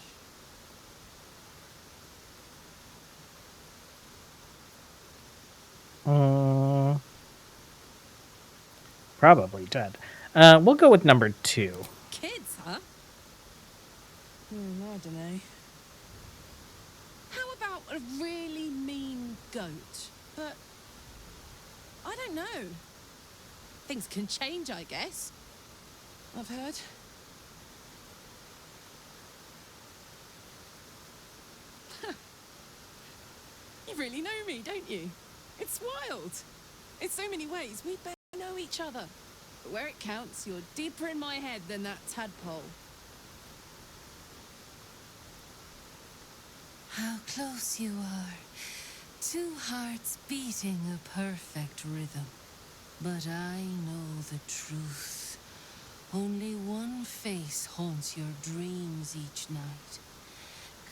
Probably dead. We'll go with number 2. Kids, huh? I don't know. How about a really mean goat? But I don't know. Things can change, I guess. I've heard. really know me, don't you? It's wild. In so many ways, we barely know each other. But where it counts, you're deeper in my head than that tadpole. How close you are. Two hearts beating a perfect rhythm. But I know the truth. Only one face haunts your dreams each night.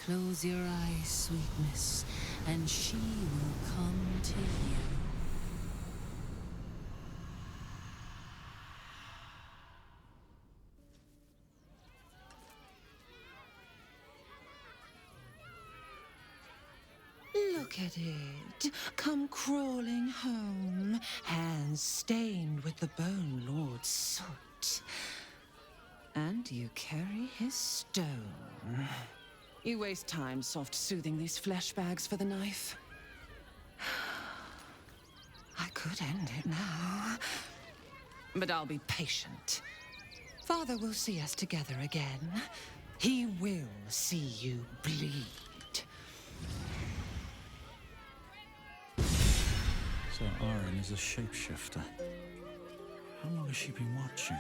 Close your eyes, sweetness, and she will come to you. Look at it, come crawling home, hands stained with the Bone Lord's soot. And you carry his stone. You waste time soft soothing these flesh bags for the knife. I could end it now, but I'll be patient. Father will see us together again. He will see you bleed. So Aaron is a shapeshifter. How long has she been watching?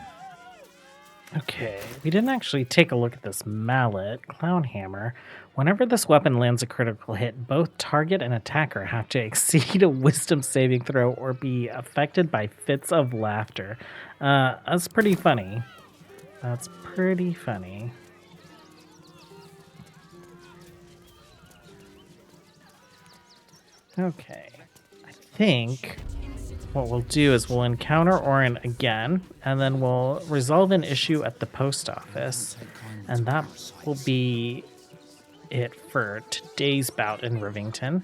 Okay, we didn't actually take a look at this mallet, clown hammer. Whenever this weapon lands a critical hit, both target and attacker have to exceed a wisdom saving throw or be affected by fits of laughter. That's pretty funny. That's pretty funny. Okay, I think what we'll do is we'll encounter Orin again, and then we'll resolve an issue at the post office, and that will be it for today's bout in Rivington.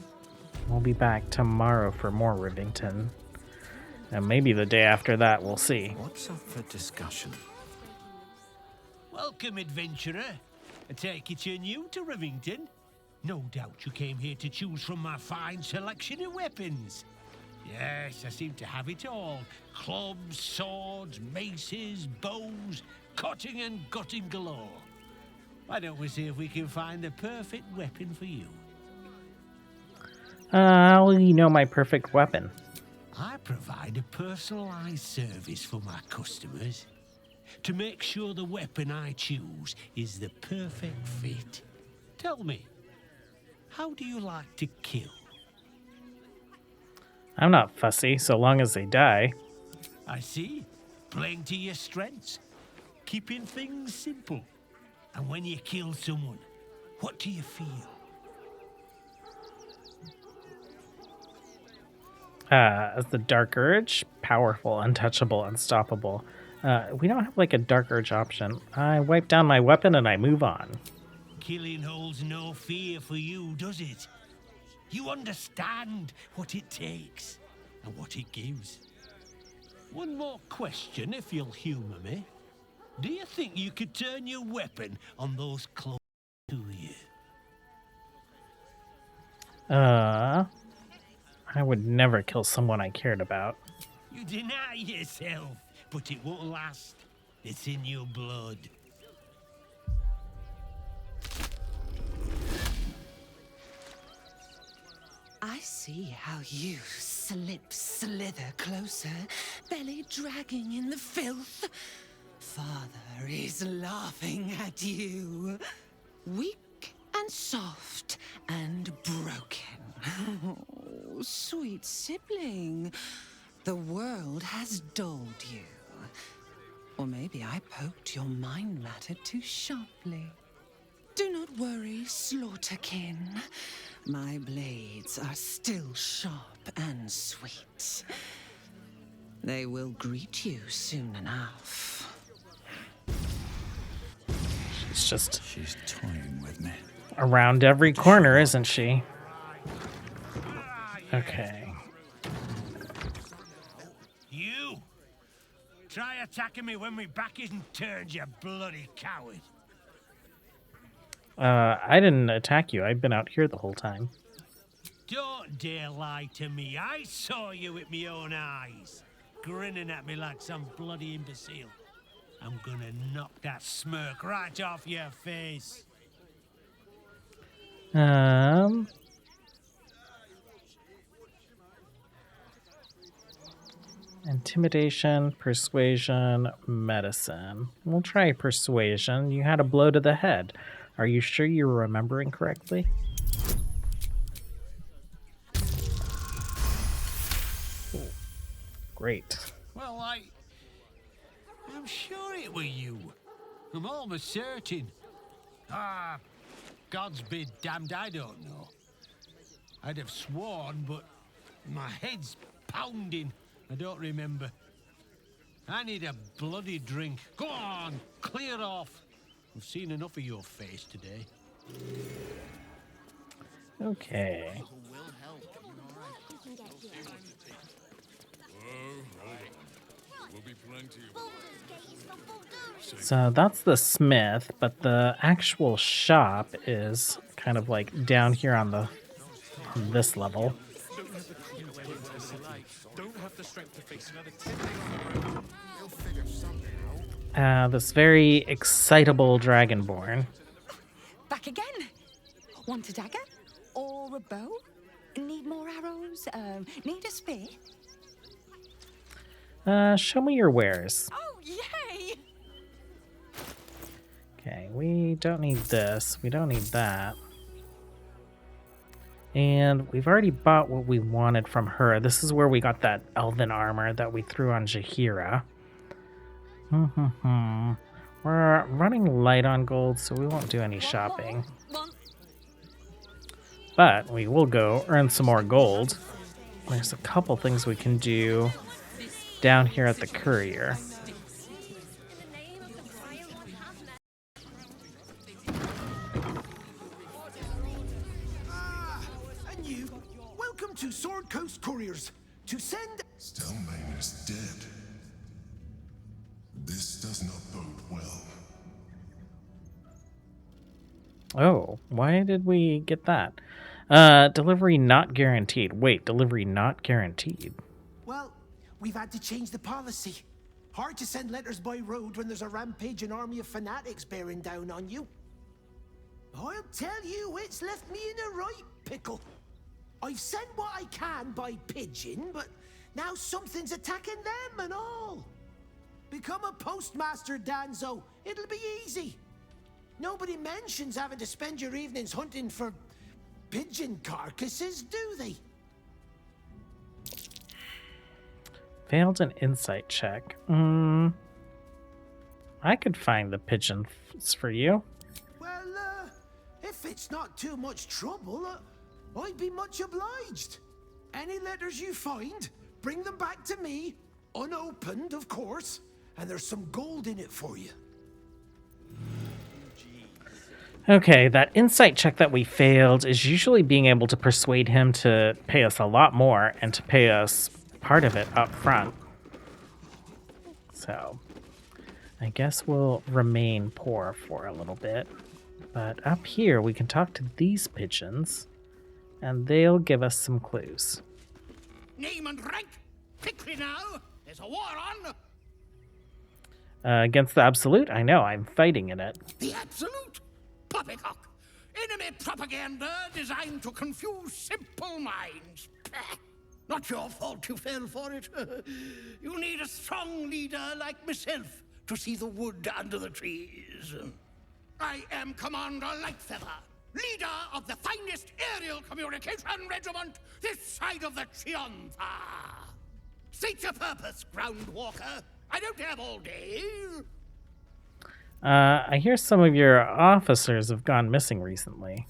We'll be back tomorrow for more Rivington, and maybe the day after that, we'll see. What's up for discussion? Welcome, adventurer. I take it you're new to Rivington. No doubt you came here to choose from my fine selection of weapons. Yes, I seem to have it all. Clubs, swords, maces, bows, cutting and gutting galore. Why don't we see if we can find the perfect weapon for you? How will you know my perfect weapon? I provide a personalized service for my customers to make sure the weapon I choose is the perfect fit. Tell me, how do you like to kill? I'm not fussy, so long as they die. I see. Playing to your strengths. Keeping things simple. And when you kill someone, what do you feel? As the Dark Urge, powerful, untouchable, unstoppable. We don't have like a Dark Urge option. I wipe down my weapon and I move on. Killing holds no fear for you, does it? You understand what it takes and what it gives. One more question, if you'll humor me. Do you think you could turn your weapon on those close to you? I would never kill someone I cared about. You deny yourself, but it won't last. It's in your blood. I see how you slither closer, belly dragging in the filth. Father is laughing at you. Weak and soft and broken. Oh, sweet sibling. The world has dulled you. Or maybe I poked your mind matter too sharply. Do not worry, slaughterkin. My blades are still sharp and sweet. They will greet you soon enough. She's toying with me. Around every corner, isn't she? Okay. You! Try attacking me when my back isn't turned, you bloody coward. I didn't attack you. I've been out here the whole time. Don't dare lie to me. I saw you with my own eyes, grinning at me like some bloody imbecile. I'm gonna knock that smirk right off your face. Intimidation, persuasion, medicine. We'll try persuasion. You had a blow to the head. Are you sure you're remembering correctly? Ooh, great. Well, I'm sure it were you. I'm almost certain. Ah, God's be damned, I don't know. I'd have sworn, but my head's pounding. I don't remember. I need a bloody drink. Go on, clear off. I've seen enough of your face today. Okay. So that's the smith, but the actual shop is kind of like down here on this level. This very excitable dragonborn. Back again? Want a dagger? Or a bow? Need more arrows? Need a spear? Show me your wares. Oh, yay! Okay, we don't need this. We don't need that. And we've already bought what we wanted from her. This is where we got that elven armor that we threw on Jaheira. We're running light on gold, so we won't do any shopping. But we will go earn some more gold. There's a couple things we can do down here at the courier. And you, welcome to Sword Coast Couriers. To send... Stelmane is dead. This does not bode well. Oh, why did we get that? Delivery not guaranteed. Wait, delivery not guaranteed. Well, we've had to change the policy. Hard to send letters by road when there's a rampaging army of fanatics bearing down on you. I'll tell you, it's left me in a right pickle. I've sent what I can by pigeon, but now something's attacking them and all. Become a postmaster, Danzo. It'll be easy. Nobody mentions having to spend your evenings hunting for pigeon carcasses, do they? Failed an insight check. I could find the pigeons for you. Well, if it's not too much trouble, I'd be much obliged. Any letters you find, bring them back to me, unopened, of course, and there's some gold in it for you. Okay, that insight check that we failed is usually being able to persuade him to pay us a lot more and to pay us part of it up front. So, I guess we'll remain poor for a little bit. But up here, we can talk to these pigeons, and they'll give us some clues. Name and rank, quickly now. There's a war on. Against the Absolute? I know, I'm fighting in it. The Absolute? Poppycock. Enemy propaganda designed to confuse simple minds. Pah. Not your fault you fell for it. You need a strong leader like myself to see the wood under the trees. I am Commander Lightfeather, leader of the finest aerial communication regiment this side of the Chiantha. State your purpose, Groundwalker. I don't have all day. I hear some of your officers have gone missing recently.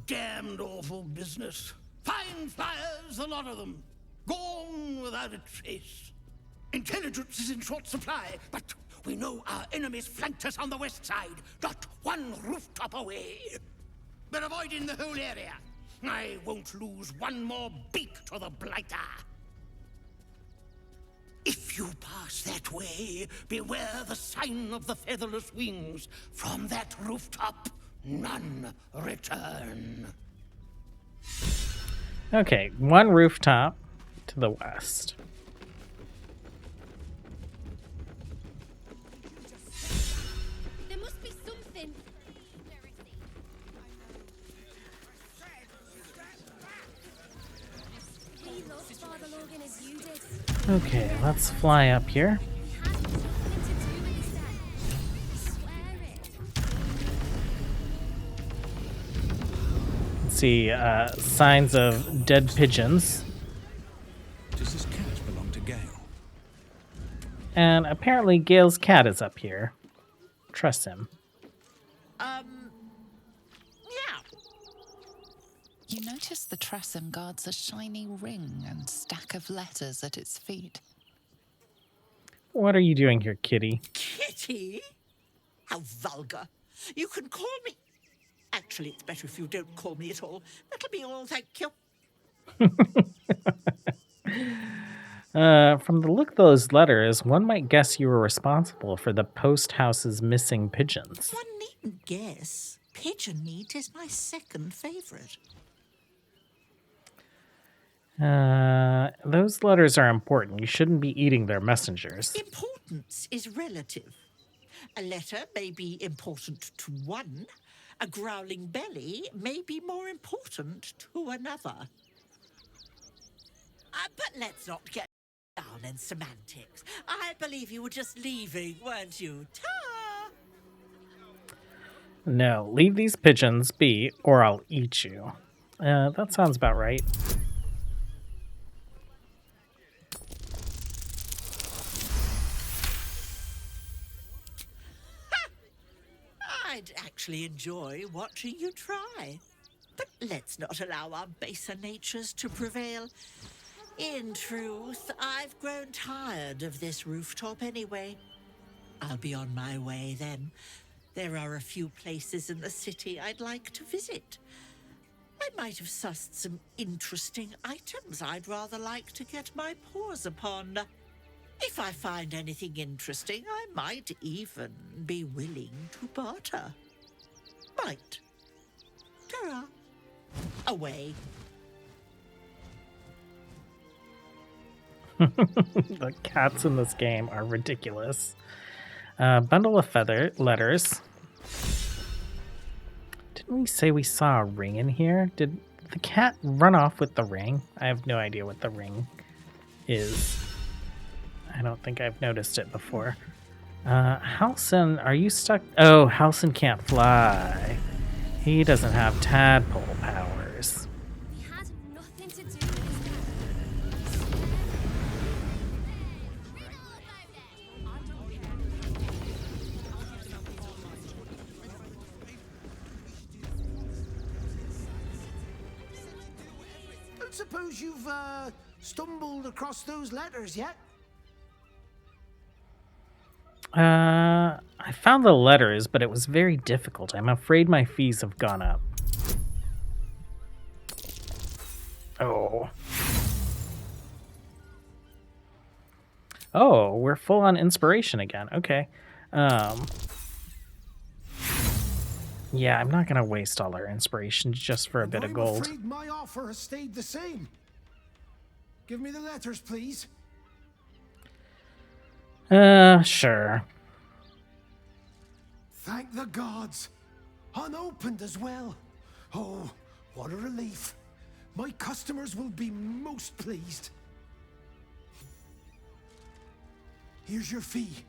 Damned awful business. Fine flyers, a lot of them. Gone without a trace. Intelligence is in short supply, but we know our enemies flanked us on the west side, not one rooftop away. We're avoiding the whole area. I won't lose one more beak to the blighter. If you pass that way, beware the sign of the featherless wings. From that rooftop, none return. Okay, one rooftop to the west. There must be something. He loves Father Logan as you did. Okay, let's fly up here. Let's see, signs of dead pigeons. Does this cat belong to Gale? And apparently Gale's cat is up here. Trust him. You notice the Tressum guards a shiny ring and stack of letters at its feet. What are you doing here, kitty? Kitty? How vulgar. You can call me... Actually, it's better if you don't call me at all. That'll be all, thank you. From the look of those letters, one might guess you were responsible for the post house's missing pigeons. One needn't guess. Pigeon meat is my second favourite. Those letters are important. You shouldn't be eating their messengers. Importance is relative. A letter may be important to one. A growling belly may be more important to another. But let's not get down in semantics. I believe you were just leaving, weren't you? Ta! No, leave these pigeons be, or I'll eat you. That sounds about right. I'd actually enjoy watching you try. But let's not allow our baser natures to prevail. In truth, I've grown tired of this rooftop anyway. I'll be on my way then. There are a few places in the city I'd like to visit. I might have sussed some interesting items I'd rather like to get my paws upon. If I find anything interesting, I might even be willing to barter. Might. Ta-ra. Away. The cats in this game are ridiculous. Bundle of feather letters. Didn't we say we saw a ring in here? Did the cat run off with the ring? I have no idea what the ring is. I don't think I've noticed it before. Halcyon, are you stuck? Oh, Halcyon can't fly. He doesn't have tadpole powers. Don't suppose you've stumbled across those letters yet? I found the letters, but it was very difficult. I'm afraid my fees have gone up. Oh. Oh, we're full on inspiration again. Okay. Yeah, I'm not gonna waste all our inspiration just for a bit of gold. I'm afraid my offer has stayed the same. Give me the letters, please. Sure. Thank the gods. Unopened as well. Oh, what a relief. My customers will be most pleased. Here's your fee.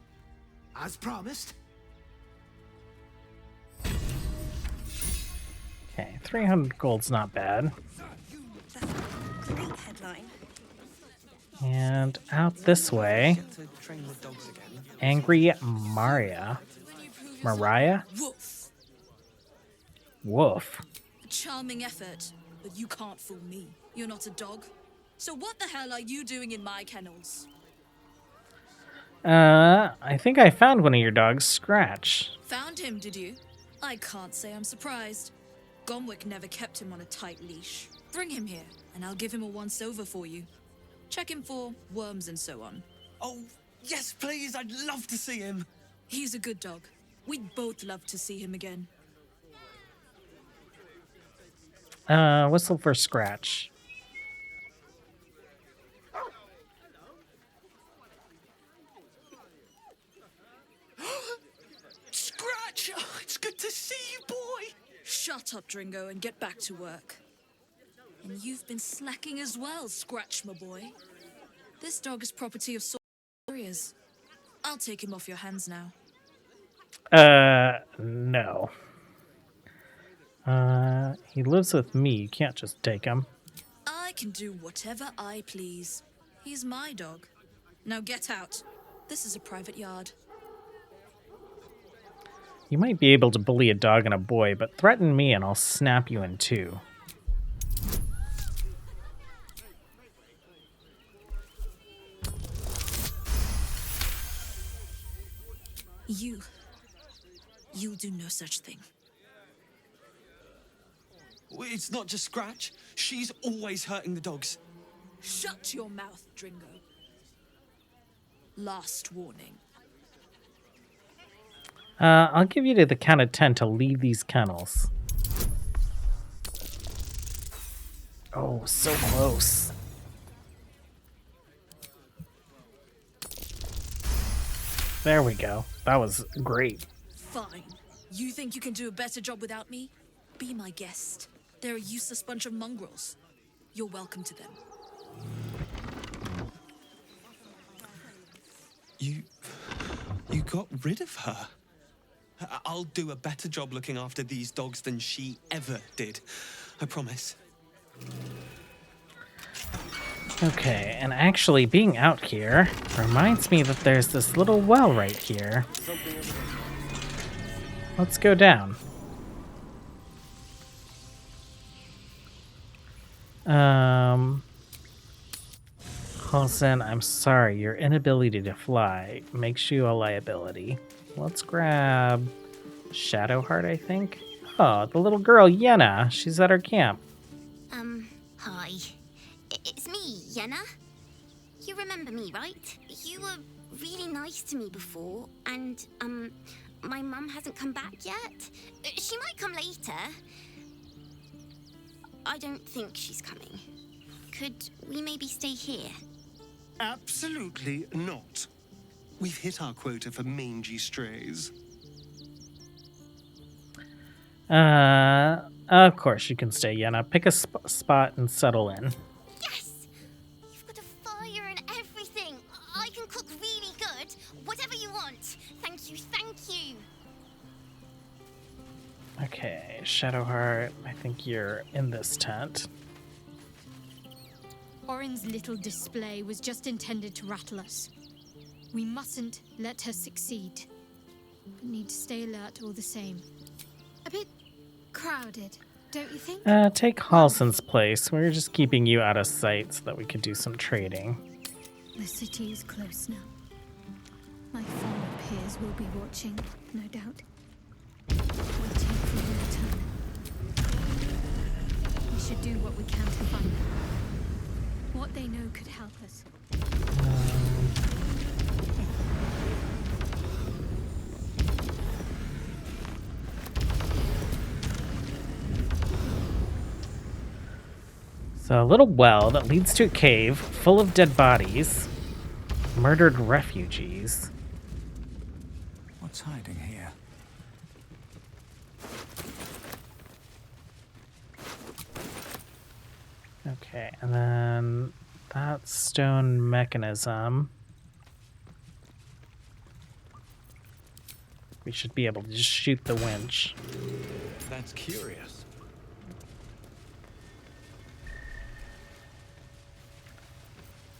As promised. Okay, 300 gold's not bad. Great headline. And out this way. Angry Mariah. Woof. Woof. A charming effort, but you can't fool me. You're not a dog. So what the hell are you doing in my kennels? I think I found one of your dogs, Scratch. Found him, did you? I can't say I'm surprised. Gomwick never kept him on a tight leash. Bring him here, and I'll give him a once-over for you. Check him for worms and so on. Oh, yes, please. I'd love to see him. He's a good dog. We'd both love to see him again. Whistle for Scratch. Scratch! Oh, it's good to see you, boy. Shut up, Dringo, and get back to work. And you've been slacking as well, Scratch, my boy. This dog is property of warriors. I'll take him off your hands now. No. He lives with me. You can't just take him. I can do whatever I please. He's my dog. Now get out. This is a private yard. You might be able to bully a dog and a boy, but threaten me and I'll snap you in two. You'll do no such thing. It's not just Scratch. She's always hurting the dogs. Shut your mouth, Dringo. Last warning. I'll give you to the count of 10 to leave these kennels. Oh, so close. There we go. That was great. Fine. You think you can do a better job without me? Be my guest. They're a useless bunch of mongrels. You're welcome to them. You got rid of her. I'll do a better job looking after these dogs than she ever did. I promise. Okay, and actually being out here reminds me that there's this little well right here. Let's go down. Halsin, I'm sorry, your inability to fly makes you a liability. Let's grab Shadowheart, I think. Oh, the little girl, Yenna. She's at our camp. Hi. It's me, Yenna. You remember me, right? You were really nice to me before, and, my mum hasn't come back yet. She might come later. I don't think she's coming. Could we maybe stay here? Absolutely not. We've hit our quota for mangy strays. Of course you can stay, Yenna. Pick a spot and settle in. Yes! You've got a fire and everything. I can cook really good. Whatever you want. Thank you, thank you. Okay, Shadowheart, I think you're in this tent. Orin's little display was just intended to rattle us. We mustn't let her succeed. But need to stay alert all the same. A bit crowded, don't you think? Take Halsin's place. We're just keeping you out of sight so that we could do some trading. The city is close now. My former peers will be watching, no doubt. Waiting for your return. We should do what we can to find them. What they know could help us. So a little well that leads to a cave full of dead bodies, murdered refugees. What's hiding here? Okay, and then that stone mechanism. We should be able to just shoot the winch. That's curious.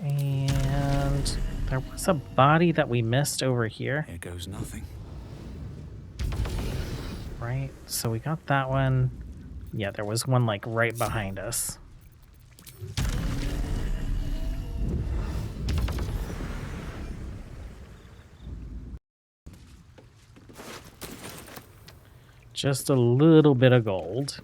And there was a body that we missed over here. Here goes nothing. Right, so we got that one. Yeah, there was one like right behind us. Just a little bit of gold.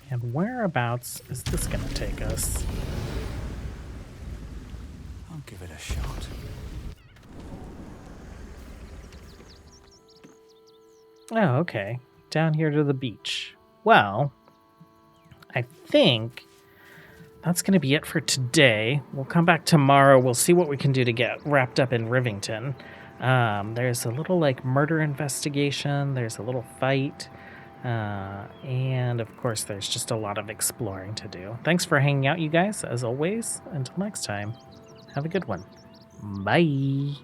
And whereabouts is this going to take us? I'll give it a shot. Oh, okay. Down here to the beach. Well, I think that's going to be it for today. We'll come back tomorrow. We'll see what we can do to get wrapped up in Rivington. There's a little like murder investigation, there's a little fight, and of course there's just a lot of exploring to do. Thanks for hanging out, you guys, as always. Until next time, have a good one. Bye.